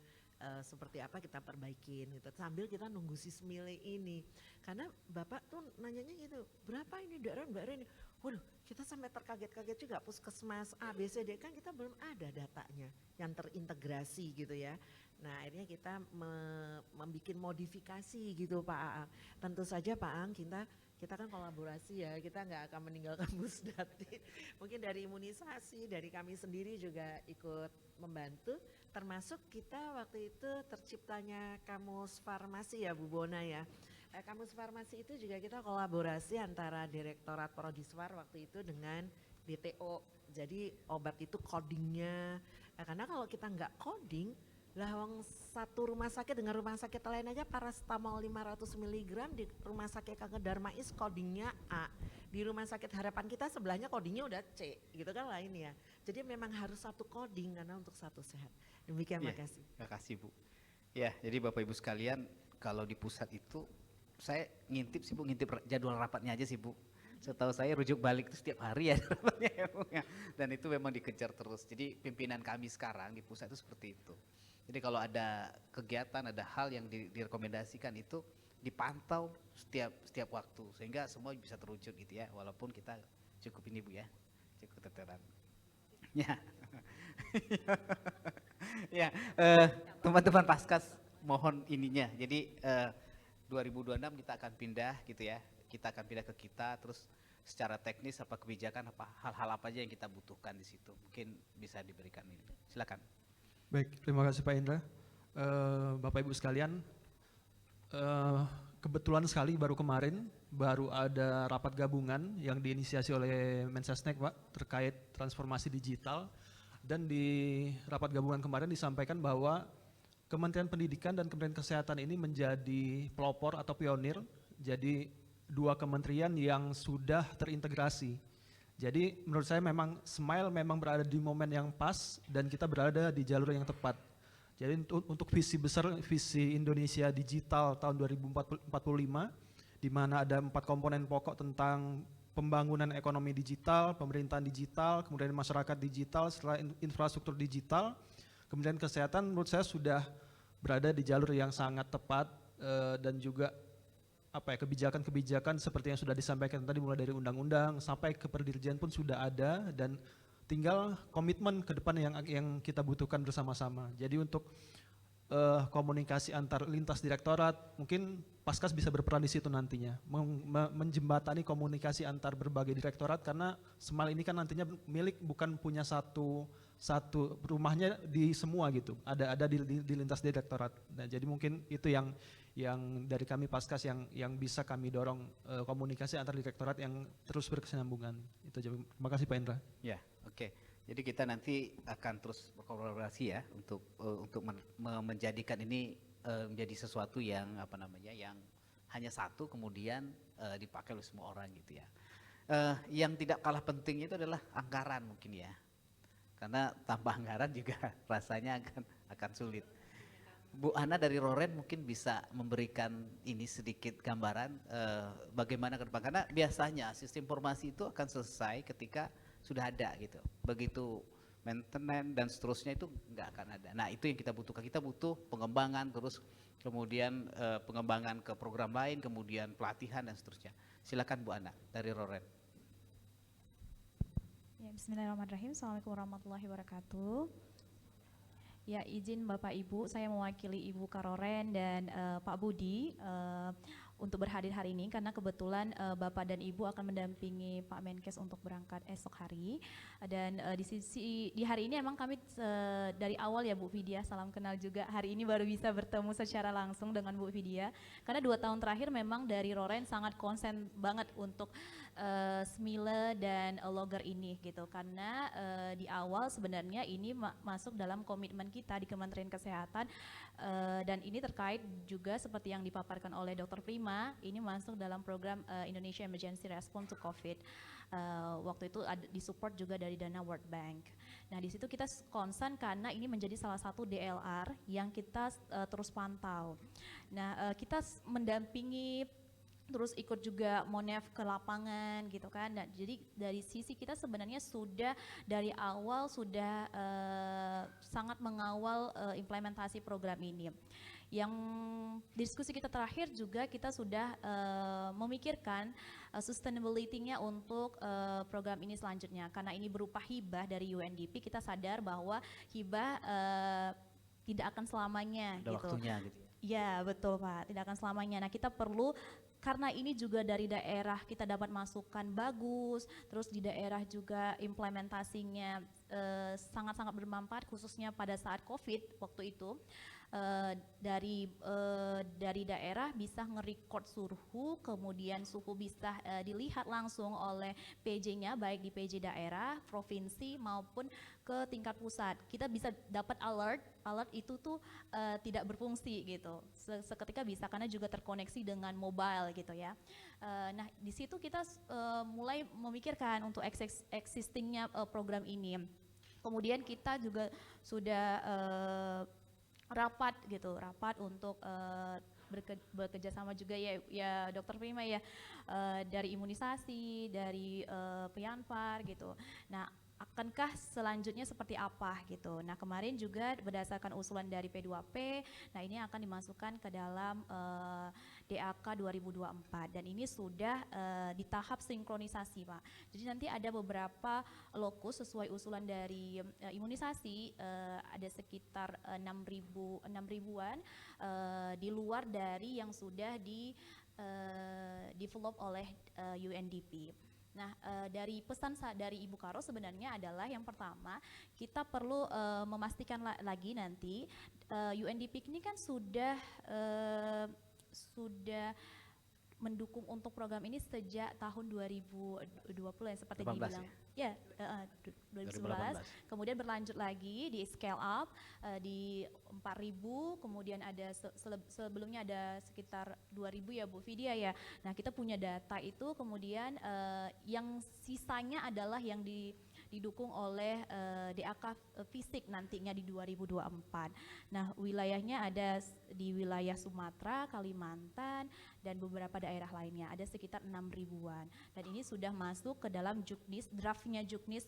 seperti apa kita perbaikin gitu. Sambil kita nunggu si Smile ini. Karena Bapak tuh nanyanya gitu, berapa ini daerah ini? Waduh, kita sampai terkaget-kaget juga puskesmas A, B, C, D kan kita belum ada datanya yang terintegrasi gitu ya. Nah akhirnya kita membuat modifikasi gitu Pak Aang. Tentu saja Pak Aang kita kan kolaborasi ya, kita nggak akan meninggalkan Pusdatin. Mungkin dari imunisasi, dari kami sendiri juga ikut membantu. Termasuk kita waktu itu terciptanya Kamus Farmasi ya Bu Bona ya. Kamus Farmasi itu juga kita kolaborasi antara Direktorat Prodiswar waktu itu dengan DTO. Jadi obat itu codingnya, karena kalau kita nggak coding, lah satu rumah sakit dengan rumah sakit lain aja paracetamol 500 mg di rumah sakit Kanker Darmais codingnya A. Di rumah sakit Harapan kita sebelahnya codingnya udah C, gitu kan lain ya. Jadi memang harus satu coding karena untuk satu sehat. Demikian, Iya, makasih. makasih Bu. Ya, jadi Bapak Ibu sekalian, kalau di pusat itu saya ngintip sih Bu, ngintip jadwal rapatnya aja sih Bu. Setahu saya rujuk balik itu setiap hari ya rapatnya ya Bu ya. Dan itu memang dikejar terus. Jadi pimpinan kami sekarang di pusat itu seperti itu. Jadi kalau ada kegiatan, ada hal yang direkomendasikan itu dipantau setiap waktu sehingga semua bisa terwujud gitu ya. Walaupun kita cukup ini Bu ya, cukup teteran. Ya. Ya, teman-teman Paskas mohon ininya. Jadi 2026 kita akan pindah gitu ya. Kita akan pindah ke kita, terus secara teknis apa kebijakan, apa hal-hal apa aja yang kita butuhkan di situ. Mungkin bisa diberikan ini. Silakan. Baik, terima kasih Pak Indra. Bapak Ibu sekalian, kebetulan sekali baru kemarin baru ada rapat gabungan yang diinisiasi oleh Mensesnek Pak terkait transformasi digital, dan di rapat gabungan kemarin disampaikan bahwa Kementerian Pendidikan dan Kementerian Kesehatan ini menjadi pelopor atau pionir, jadi dua kementerian yang sudah terintegrasi. Jadi menurut saya memang Smile memang berada di momen yang pas dan kita berada di jalur yang tepat. Jadi untuk visi besar, visi Indonesia Digital tahun 2045, di mana ada 4 komponen pokok tentang pembangunan ekonomi digital, pemerintahan digital, kemudian masyarakat digital, setelah infrastruktur digital, kemudian kesehatan menurut saya sudah berada di jalur yang sangat tepat, dan juga kebijakan-kebijakan seperti yang sudah disampaikan tadi mulai dari undang-undang sampai ke perdirjen pun sudah ada, dan tinggal komitmen ke depan yang kita butuhkan bersama-sama. Jadi untuk komunikasi antar lintas direktorat, mungkin Paskas bisa berperan di situ nantinya, menjembatani komunikasi antar berbagai direktorat, karena Smile ini kan nantinya milik bukan punya satu rumahnya di semua gitu, ada di lintas direktorat. Nah, jadi mungkin itu yang dari kami Paskas yang bisa kami dorong, komunikasi antar direktorat yang terus berkesinambungan. Itu aja. Terima kasih Pak Indra. Ya, oke. Jadi kita nanti akan terus berkolaborasi ya untuk menjadikan ini menjadi sesuatu yang yang hanya satu kemudian dipakai oleh semua orang gitu ya. Yang tidak kalah penting itu adalah anggaran mungkin ya. Karena tanpa anggaran juga rasanya akan sulit. Bu Ana dari Roren mungkin bisa memberikan ini sedikit gambaran bagaimana ke depan, karena biasanya sistem informasi itu akan selesai ketika sudah ada gitu. Begitu maintenance dan seterusnya itu nggak akan ada. Nah itu yang kita butuhkan. Kita butuh pengembangan terus, kemudian pengembangan ke program lain, kemudian pelatihan dan seterusnya. Silakan Bu Ana dari Roren. Ya, bismillahirrahmanirrahim. Assalamualaikum warahmatullahi wabarakatuh. Ya, izin Bapak Ibu, saya mewakili Ibu Karoren dan Pak Budi untuk berhadir hari ini karena kebetulan Bapak dan Ibu akan mendampingi Pak Menkes untuk berangkat esok hari. Dan di hari ini emang kami dari awal ya Bu Vidya, salam kenal juga. Hari ini baru bisa bertemu secara langsung dengan Bu Vidya. Karena 2 tahun terakhir memang dari Roren sangat konsen banget untuk Smile dan Logger ini gitu. Karena di awal sebenarnya ini masuk dalam komitmen kita di Kementerian Kesehatan, dan ini terkait juga seperti yang dipaparkan oleh Dr. Prima, ini masuk dalam program Indonesia Emergency Response to COVID. Waktu itu disupport juga dari dana World Bank. Nah di situ kita concern karena ini menjadi salah satu DLR yang kita terus pantau. Nah kita mendampingi, terus ikut juga Monef ke lapangan gitu kan. Nah, jadi dari sisi kita sebenarnya sudah dari awal sudah sangat mengawal implementasi program ini. Yang diskusi kita terakhir juga kita sudah memikirkan sustainability-nya untuk program ini selanjutnya. Karena ini berupa hibah dari UNDP, kita sadar bahwa hibah tidak akan selamanya. Ada gitu. waktunya gitu ya. Ya betul Pak, tidak akan selamanya. Nah kita perlu, karena ini juga dari daerah kita dapat masukan bagus, terus di daerah juga implementasinya sangat-sangat bermanfaat khususnya pada saat COVID waktu itu. Dari daerah bisa nge-record suhu, kemudian suhu bisa dilihat langsung oleh PJ-nya baik di PJ daerah, provinsi maupun ke tingkat pusat. Kita bisa dapat alert itu tuh tidak berfungsi gitu. Seketika bisa karena juga terkoneksi dengan mobile gitu ya. Nah di situ kita mulai memikirkan untuk existingnya program ini. Kemudian kita juga sudah rapat gitu, rapat untuk bekerja sama juga ya Dokter Prima ya, dari imunisasi, dari Pianfar gitu. Nah, akankah selanjutnya seperti apa gitu. Nah, kemarin juga berdasarkan usulan dari P2P, nah ini akan dimasukkan ke dalam DAK 2024 dan ini sudah di tahap sinkronisasi, Pak. Jadi nanti ada beberapa lokus sesuai usulan dari imunisasi, ada sekitar 6.000-an di luar dari yang sudah di develop oleh UNDP. Nah, dari pesan dari Ibu Karo sebenarnya adalah yang pertama kita perlu memastikan lagi nanti UNDP ini kan sudah mendukung untuk program ini sejak tahun 2020 yang seperti 18 dibilang. Ya, 2011. 2018. Kemudian berlanjut lagi di scale up di 4.000, kemudian ada sebelumnya ada sekitar 2.000 ya Bu Vidya ya. Nah, kita punya data itu, kemudian yang sisanya adalah yang didukung oleh DAK fisik nantinya di 2024. Nah, wilayahnya ada di wilayah Sumatera, Kalimantan, dan beberapa daerah lainnya, ada sekitar 6.000-an. Dan ini sudah masuk ke dalam Juknis, draftnya Juknis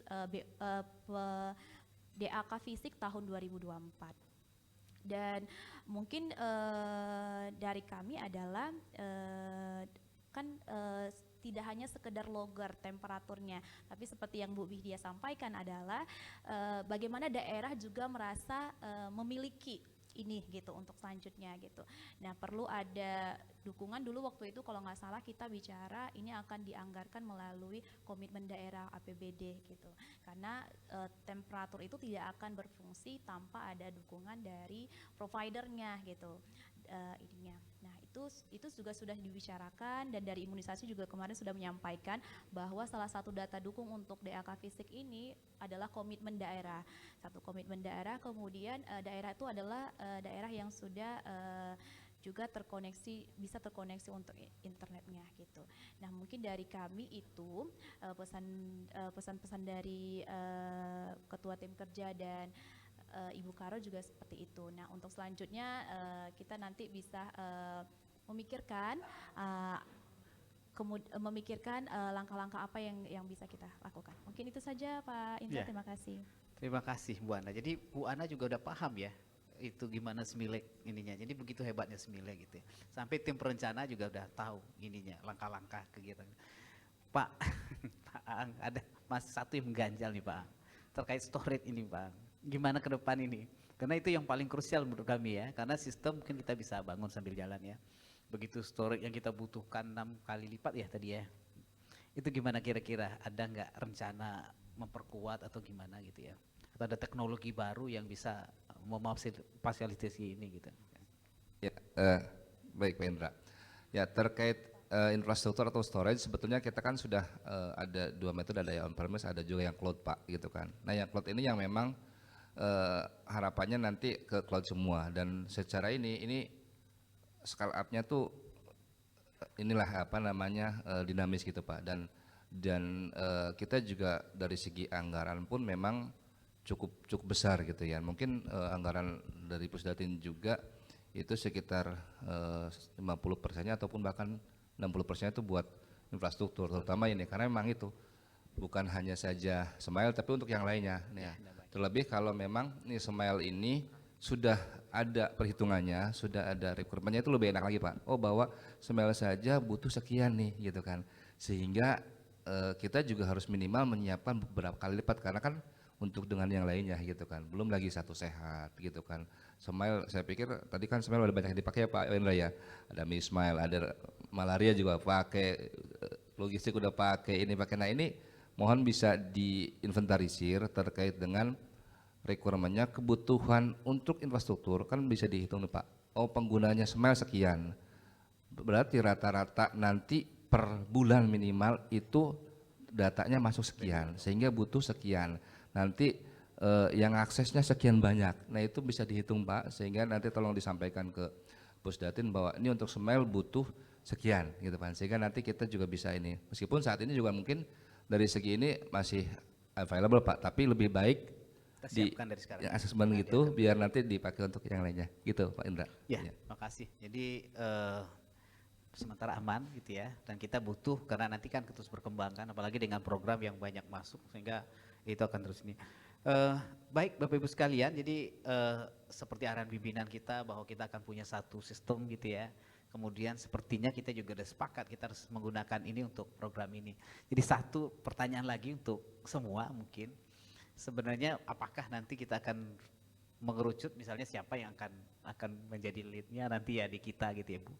DAK fisik tahun 2024. Dan mungkin dari kami adalah tidak hanya sekedar logger temperaturnya, tapi seperti yang Bu Widya sampaikan adalah bagaimana daerah juga merasa memiliki ini gitu untuk selanjutnya gitu. Nah, perlu ada dukungan. Dulu waktu itu kalau nggak salah kita bicara ini akan dianggarkan melalui komitmen daerah APBD gitu. Karena temperatur itu tidak akan berfungsi tanpa ada dukungan dari providernya gitu. Ininya. Nah, itu juga sudah dibicarakan, dan dari imunisasi juga kemarin sudah menyampaikan bahwa salah satu data dukung untuk DAK fisik ini adalah komitmen daerah. Satu komitmen daerah, kemudian daerah itu adalah daerah yang sudah juga bisa terkoneksi untuk internetnya gitu. Nah, mungkin dari kami itu pesan-pesan dari Ketua Tim Kerja dan Ibu Karo juga seperti itu. Nah, untuk selanjutnya kita nanti bisa memikirkan langkah-langkah apa yang bisa kita lakukan. Mungkin itu saja Pak Indra, Ya. terima kasih. Terima kasih Bu Ana. Jadi Bu Ana juga udah paham ya itu gimana Smilek ininya. Jadi begitu hebatnya Smilek gitu ya. Sampai tim perencana juga udah tahu ininya, langkah-langkah kegiatan. Pak, Pak Ang, ada masih satu yang mengganjal nih Pak Ang, terkait storage ini Pak Ang. Gimana ke depan ini? Karena itu yang paling krusial menurut kami ya, karena sistem mungkin kita bisa bangun sambil jalan ya. Begitu storage yang kita butuhkan 6 kali lipat ya tadi ya. Itu gimana kira-kira? Ada nggak rencana memperkuat atau gimana gitu ya? Atau ada teknologi baru yang bisa memfasilitasi ini gitu? Ya, baik Pak Indra. Ya, terkait infrastruktur atau storage, sebetulnya kita kan sudah ada 2 metode, ada yang on-premise, ada juga yang cloud Pak gitu kan. Nah, yang cloud ini yang memang harapannya nanti ke cloud semua, dan secara ini scale up-nya tuh inilah apa namanya dinamis gitu Pak, dan kita juga dari segi anggaran pun memang cukup besar gitu ya. Mungkin anggaran dari Pusdatin juga itu sekitar 50%-nya ataupun bahkan 60% itu buat infrastruktur, terutama ini karena memang itu bukan hanya saja Smile tapi untuk yang lainnya nih ya. Terlebih kalau memang nih Smile ini sudah ada perhitungannya, sudah ada requirement-nya, itu lebih enak lagi Pak. Oh, bahwa Smile saja butuh sekian nih gitu kan. Sehingga kita juga harus minimal menyiapkan beberapa kali lipat, karena kan untuk dengan yang lainnya gitu kan. Belum lagi Satu Sehat gitu kan. Smile, saya pikir tadi kan Smile udah banyak yang dipakai ya Pak Wendra ya. Ada Mi Smile, ada malaria juga pakai, logistik udah pakai, ini pakai. Nah, ini mohon bisa diinventarisir terkait dengan requirement-nya, kebutuhan untuk infrastruktur kan bisa dihitung nih Pak. Oh, penggunanya Smile sekian. Berarti rata-rata nanti per bulan minimal itu datanya masuk sekian, sehingga butuh sekian. Nanti yang aksesnya sekian banyak. Nah, itu bisa dihitung Pak, sehingga nanti tolong disampaikan ke Pusdatin bahwa ini untuk Smile butuh sekian gitu kan. Sehingga nanti kita juga bisa ini. Meskipun saat ini juga mungkin dari segi ini masih available Pak, tapi lebih baik Kita di siapkan dari sekarang. asesmen Nanti gitu akan- biar nanti dipakai untuk yang lainnya gitu Pak Indra. Ya, Iya. makasih. Jadi sementara aman gitu ya, dan kita butuh karena nanti kan terus berkembang kan, apalagi dengan program yang banyak masuk sehingga itu akan terus ini. Baik Bapak Ibu sekalian, jadi seperti arahan pimpinan kita bahwa kita akan punya satu sistem gitu ya. Kemudian sepertinya kita juga udah sepakat kita harus menggunakan ini untuk program ini. Jadi satu pertanyaan lagi untuk semua mungkin, sebenarnya apakah nanti kita akan mengerucut misalnya siapa yang akan menjadi leadnya nanti ya di kita gitu ya Bu.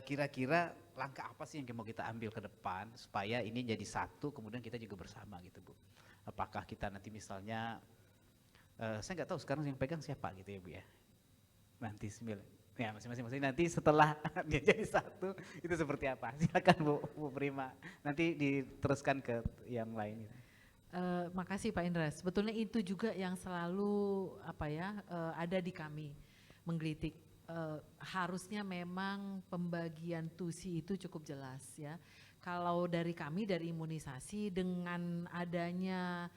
Kira-kira langkah apa sih yang mau kita ambil ke depan supaya ini jadi satu kemudian kita juga bersama gitu Bu. Apakah kita nanti misalnya, saya nggak tahu sekarang yang pegang siapa gitu ya Bu ya. Nanti ya masing-masing nanti setelah dia jadi satu itu seperti apa? Silakan Bu Prima. Nanti diteruskan ke yang lain. Makasih Pak Indra. Sebetulnya itu juga yang selalu ada di kami menggelitik. Harusnya memang pembagian tusi itu cukup jelas ya. Kalau dari kami dari imunisasi dengan adanya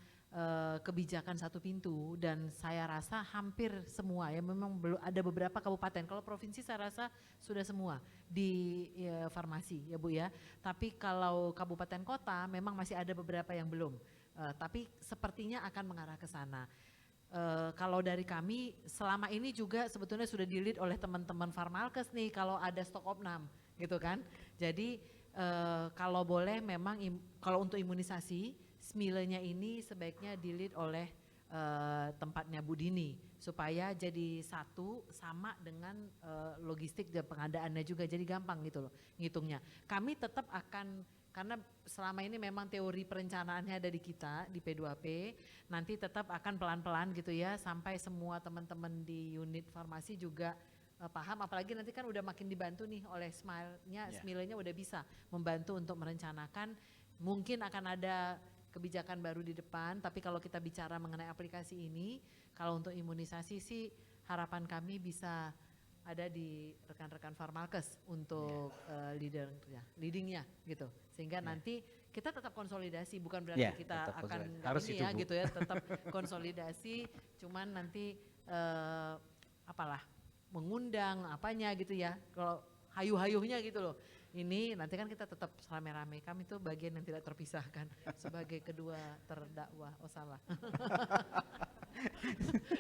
kebijakan satu pintu dan saya rasa hampir semua ya, memang belum ada beberapa kabupaten. Kalau provinsi saya rasa sudah semua di farmasi ya Bu ya. Tapi kalau kabupaten kota memang masih ada beberapa yang belum. Tapi sepertinya akan mengarah ke sana. Kalau dari kami selama ini juga sebetulnya sudah di-lead oleh teman-teman Farmalkes nih kalau ada stok opnam gitu kan. Jadi kalau boleh memang kalau untuk imunisasi SMILE-nya ini sebaiknya di-lead oleh tempatnya Bu Dini supaya jadi satu sama dengan logistik dan pengadaannya juga jadi gampang gitu loh ngitungnya. Kami tetap akan, karena selama ini memang teori perencanaannya ada di kita di P2P, nanti tetap akan pelan-pelan gitu ya sampai semua teman-teman di unit farmasi juga paham, apalagi nanti kan udah makin dibantu nih oleh SMILE-nya udah bisa membantu untuk merencanakan. Mungkin akan ada kebijakan baru di depan, tapi kalau kita bicara mengenai aplikasi ini, kalau untuk imunisasi sih harapan kami bisa ada di rekan-rekan Farmalkes untuk leadingnya gitu, sehingga nanti kita tetap konsolidasi, bukan berarti kita akan harus ini itu, ya Bu. gitu ya, tetap konsolidasi, cuman nanti mengundang apanya gitu ya, kalau hayuh-hayuhnya gitu loh. Ini nanti kan kita tetap rame-rame, kami tuh bagian yang tidak terpisahkan sebagai kedua terdakwa. Oh salah.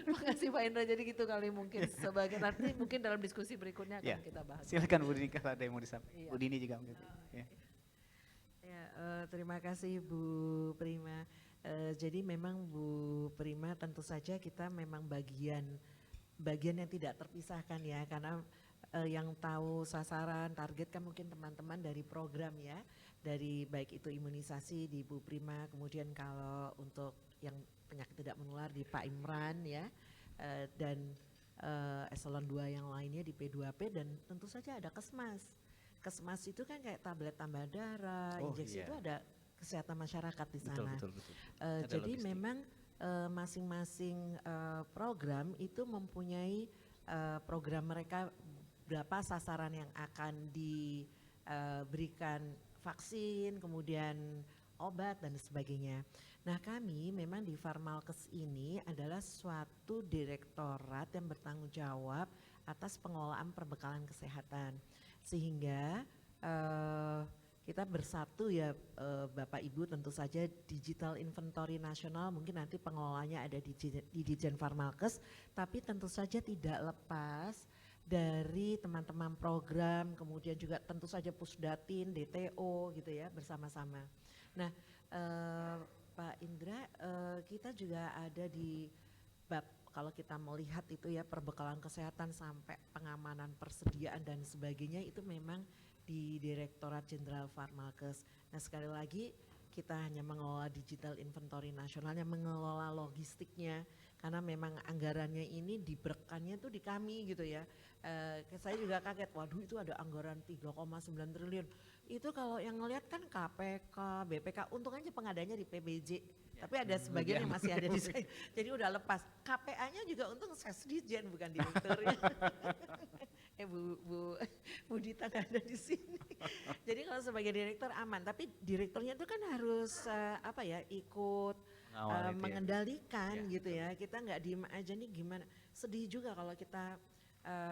Makasih Pak Indra, jadi gitu kali mungkin sebagai nanti mungkin dalam diskusi berikutnya akan kita bahas. Silakan Bu Dini kalau ada yang mau disampaikan. Iya. Bu Dini juga mungkin. Ya. Ya, terima kasih Bu Prima. Jadi memang Bu Prima tentu saja kita memang bagian yang tidak terpisahkan ya, karena yang tahu sasaran target kan mungkin teman-teman dari program ya, dari baik itu imunisasi di Bu Prima, kemudian kalau untuk yang penyakit tidak menular di Pak Imran ya, dan eselon 2 yang lainnya di P2P, dan tentu saja ada Kesmas. Kesmas itu kan kayak tablet tambah darah, injeksi itu ada kesehatan masyarakat di sana. Betul. Jadi logistik. memang masing-masing program itu mempunyai program mereka, berapa sasaran yang akan diberikan vaksin, kemudian obat dan sebagainya. Nah kami memang di Farmalkes ini adalah suatu direktorat yang bertanggung jawab atas pengelolaan perbekalan kesehatan. Sehingga kita bersatu ya Bapak Ibu, tentu saja digital inventory nasional mungkin nanti pengelolanya ada di Ditjen Farmalkes, tapi tentu saja tidak lepas dari teman-teman program, kemudian juga tentu saja Pusdatin, DTO gitu ya bersama-sama. Nah Pak Indra, kita juga ada di bab, kalau kita melihat itu ya perbekalan kesehatan sampai pengamanan persediaan dan sebagainya itu memang di Direktorat Jenderal Farmalkes. Nah sekali lagi kita hanya mengelola digital inventory nasionalnya, mengelola logistiknya, karena memang anggarannya ini dibrekannya tuh di kami gitu ya. Saya juga kaget, waduh itu ada anggaran 3,9 triliun. Itu kalau yang ngelihat kan KPK, BPK, untung aja pengadanya di PBJ. Tapi ada sebagian yang masih ada di saya. Jadi udah lepas. KPA-nya juga untung Sesdijen bukan direkturnya. Bu Dita nggak ada di sini. Jadi kalau sebagai direktur aman, tapi direkturnya itu kan harus ikut Ngawal itu ya. mengendalikan Ya, gitu ya. Kita nggak diem aja nih gimana. Sedih juga kalau kita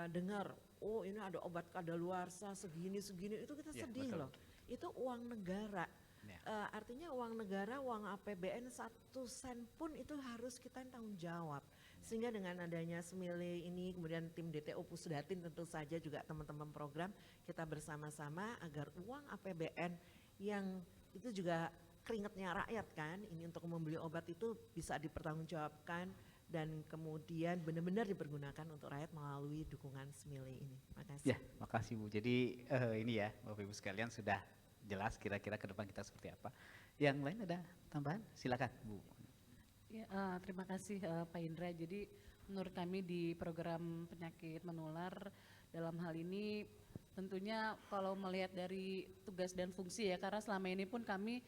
dengar, oh ini ada obat kadaluarsa segini itu kita Ya, sedih betul. loh. Itu uang negara. Ya. Artinya uang negara, uang APBN 1 sen pun itu harus kita tanggung jawab. Sehingga dengan adanya Smile ini, kemudian tim DTO Pusdatin tentu saja juga teman-teman program, kita bersama-sama agar uang APBN yang itu juga keringatnya rakyat kan, ini untuk membeli obat itu bisa dipertanggungjawabkan dan kemudian benar-benar dipergunakan untuk rakyat melalui dukungan Smile ini. Makasih. Ya, makasih Bu. Jadi ini ya Bapak Ibu sekalian sudah jelas kira-kira ke depan kita seperti apa. Yang lain ada tambahan? Silakan Bu. Ya, terima kasih Pak Indra. Jadi menurut kami di program penyakit menular dalam hal ini tentunya kalau melihat dari tugas dan fungsi ya, karena selama ini pun kami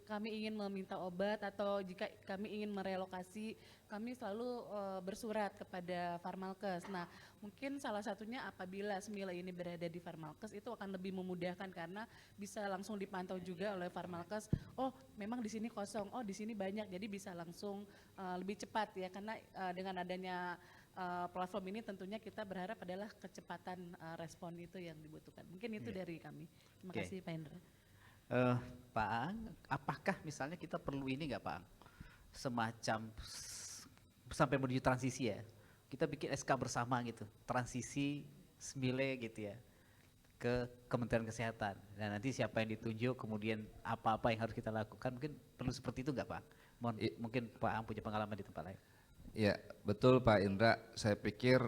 kami ingin meminta obat atau jika kami ingin merelokasi, kami selalu bersurat kepada Farmalkes. Nah, mungkin salah satunya apabila Smile ini berada di Farmalkes itu akan lebih memudahkan karena bisa langsung dipantau juga oleh Farmalkes. Oh, memang di sini kosong. Oh, di sini banyak. Jadi bisa langsung lebih cepat ya, karena dengan adanya platform ini tentunya kita berharap adalah kecepatan respon itu yang dibutuhkan. Mungkin itu dari kami. Terima Oke. kasih Pak Indra. Pak Ang, apakah misalnya kita perlu ini nggak Pak Ang? Semacam sampai menuju transisi ya, kita bikin SK bersama gitu, transisi Smile gitu ya, ke Kementerian Kesehatan. Dan nanti siapa yang ditunjuk, kemudian apa-apa yang harus kita lakukan, mungkin perlu seperti itu nggak Pak Ang? Mungkin Pak Ang punya pengalaman di tempat lain. Ya, betul Pak Indra. Saya pikir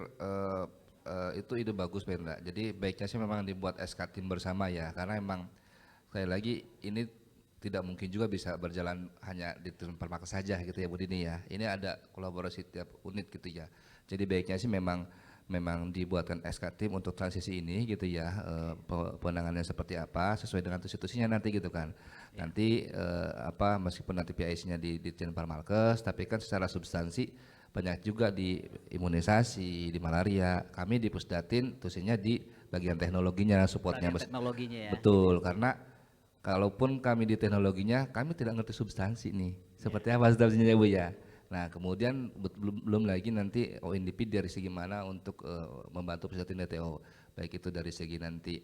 itu ide bagus Pak Indra. Jadi baiknya sih memang dibuat SK tim bersama ya, karena memang sekali lagi ini tidak mungkin juga bisa berjalan hanya di tim Farmalkes saja gitu ya Bu Dini ya. Ini ada kolaborasi tiap unit gitu ya. Jadi baiknya sih memang dibuatkan SK tim untuk transisi ini gitu ya, penanganannya seperti apa sesuai dengan institusinya nanti gitu kan. Nanti meskipun nanti PIC-nya di Ditjen Farmalkes, tapi kan secara substansi banyak juga di imunisasi, di malaria. Kami di Pusdatin tusinya di bagian teknologinya, supportnya. Teknologinya ya. Betul, karena kalaupun kami di teknologinya, kami tidak ngerti substansi nih, seperti apa substansinya Bu ya. Nah kemudian belum lagi nanti ONDP dari segi mana untuk membantu Pusdatin DTO, baik itu dari segi nanti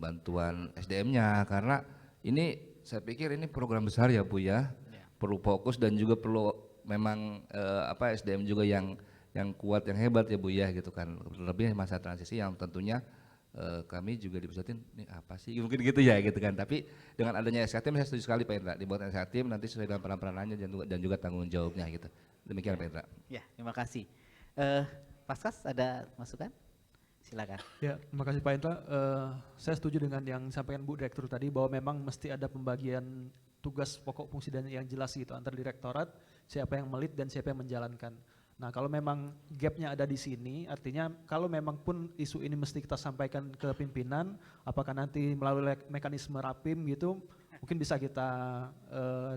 bantuan SDM-nya, karena ini saya pikir ini program besar ya Bu ya, perlu fokus dan juga perlu memang SDM juga yang kuat, yang hebat ya Bu ya gitu kan, lebih masa transisi yang tentunya kami juga di Pusdatin ini apa sih mungkin gitu ya gitu kan. Tapi dengan adanya SK tim saya setuju sekali Pak Indra, dibuat SK tim nanti sesuai dengan peran-peranannya dan juga tanggung jawabnya gitu. Demikian Pak Indra. Ya, terima kasih. Paskas ada masukan? Silakan. Ya, terima kasih Pak Indra. Saya setuju dengan yang disampaikan Bu Direktur tadi bahwa memang mesti ada pembagian tugas pokok fungsi dan yang jelas gitu antar direktorat, siapa yang melit dan siapa yang menjalankan. Nah kalau memang gapnya ada di sini, artinya kalau memang pun isu ini mesti kita sampaikan ke pimpinan, apakah nanti melalui mekanisme rapim gitu, mungkin bisa kita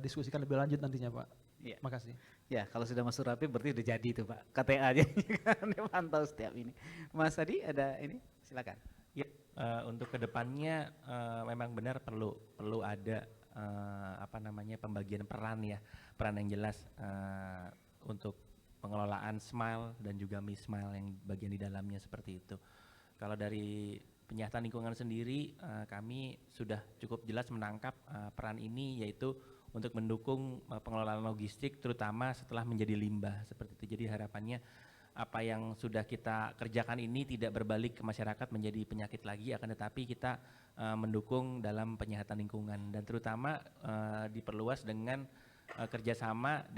diskusikan lebih lanjut nantinya Pak. Iya. Makasih. Ya, kalau sudah masuk rapim berarti udah jadi itu Pak. KTA-nya kan dipantau setiap ini. Mas Adi ada ini? Silakan. Ya, untuk kedepannya memang benar perlu ada pembagian peran ya, peran yang jelas untuk pengelolaan Smile dan juga Miss Smile yang bagian di dalamnya seperti itu. Kalau dari penyihatan lingkungan sendiri, kami sudah cukup jelas menangkap peran ini, yaitu untuk mendukung pengelolaan logistik terutama setelah menjadi limbah seperti itu. Jadi harapannya apa yang sudah kita kerjakan ini tidak berbalik ke masyarakat menjadi penyakit lagi, akan tetapi kita mendukung dalam penyihatan lingkungan dan terutama diperluas dengan kerjasama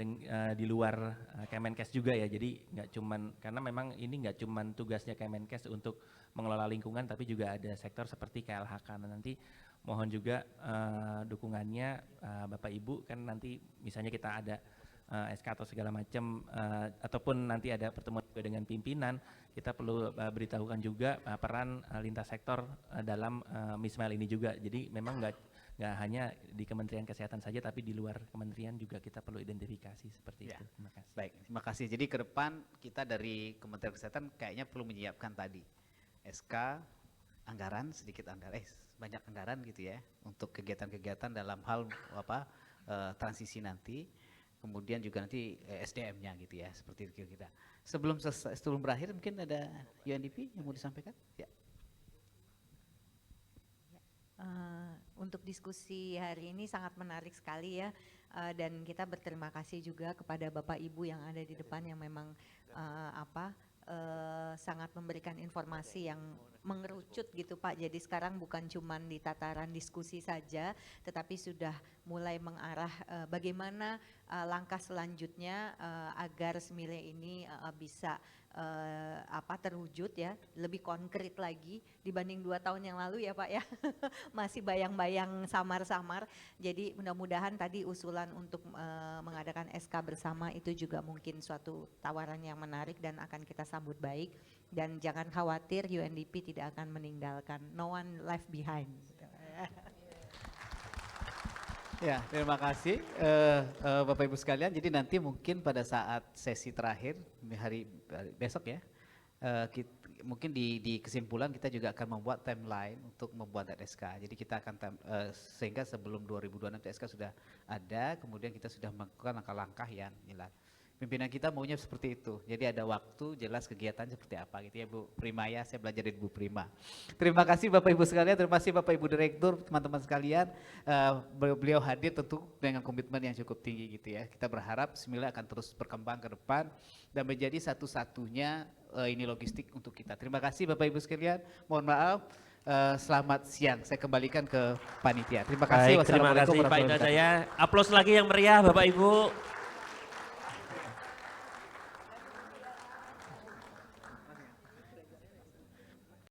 di luar Kemenkes juga ya. Jadi nggak cuman, karena memang ini nggak cuman tugasnya Kemenkes untuk mengelola lingkungan, tapi juga ada sektor seperti KLHK. Nah, nanti mohon juga dukungannya Bapak Ibu, kan nanti misalnya kita ada SK atau segala macam ataupun nanti ada pertemuan juga dengan pimpinan, kita perlu beritahukan juga peran lintas sektor dalam Miss Smile ini juga. Jadi memang nggak hanya di Kementerian Kesehatan saja, tapi di luar kementerian juga kita perlu identifikasi seperti Ya. itu. Terima kasih. Baik, terima kasih. Jadi ke depan kita dari Kementerian Kesehatan kayaknya perlu menyiapkan tadi SK, anggaran, sedikit anggaran, banyak anggaran gitu ya untuk kegiatan-kegiatan dalam hal transisi nanti, kemudian juga nanti SDM-nya gitu ya, seperti itu kita. Sebelum berakhir mungkin ada UNDP yang mau disampaikan? Ya. Untuk diskusi hari ini sangat menarik sekali ya, dan kita berterima kasih juga kepada Bapak Ibu yang ada di depan yang memang sangat memberikan informasi yang mengerucut gitu Pak. Jadi sekarang bukan cuman di tataran diskusi saja, tetapi sudah mulai mengarah bagaimana langkah selanjutnya agar Smile ini bisa terwujud ya, lebih konkret lagi dibanding 2 tahun yang lalu ya Pak ya. Masih bayang-bayang samar-samar. Jadi mudah-mudahan tadi usulan untuk mengadakan SK bersama itu juga mungkin suatu tawaran yang menarik dan akan kita sambut baik. Dan jangan khawatir, UNDP tidak akan meninggalkan, no one left behind. Ya, terima kasih Bapak Ibu sekalian. Jadi nanti mungkin pada saat sesi terakhir hari besok ya, mungkin di kesimpulan kita juga akan membuat timeline untuk membuat SK. Jadi kita akan sehingga sebelum 2026 SK sudah ada, kemudian kita sudah melakukan langkah-langkah yang jelas. Pimpinan kita maunya seperti itu. Jadi ada waktu jelas kegiatan seperti apa gitu ya Bu Prima ya. Saya belajar dari Bu Prima. Terima kasih Bapak Ibu sekalian, terima kasih Bapak Ibu Direktur, teman-teman sekalian. Beliau hadir tentu dengan komitmen yang cukup tinggi gitu ya. Kita berharap Smile akan terus berkembang ke depan dan menjadi satu-satunya ini logistik untuk kita. Terima kasih Bapak Ibu sekalian. Mohon maaf. Selamat siang. Saya kembalikan ke panitia. Terima kasih. Baik, terima kasih Pak Indra Jaya. Aplaus lagi yang meriah Bapak Ibu.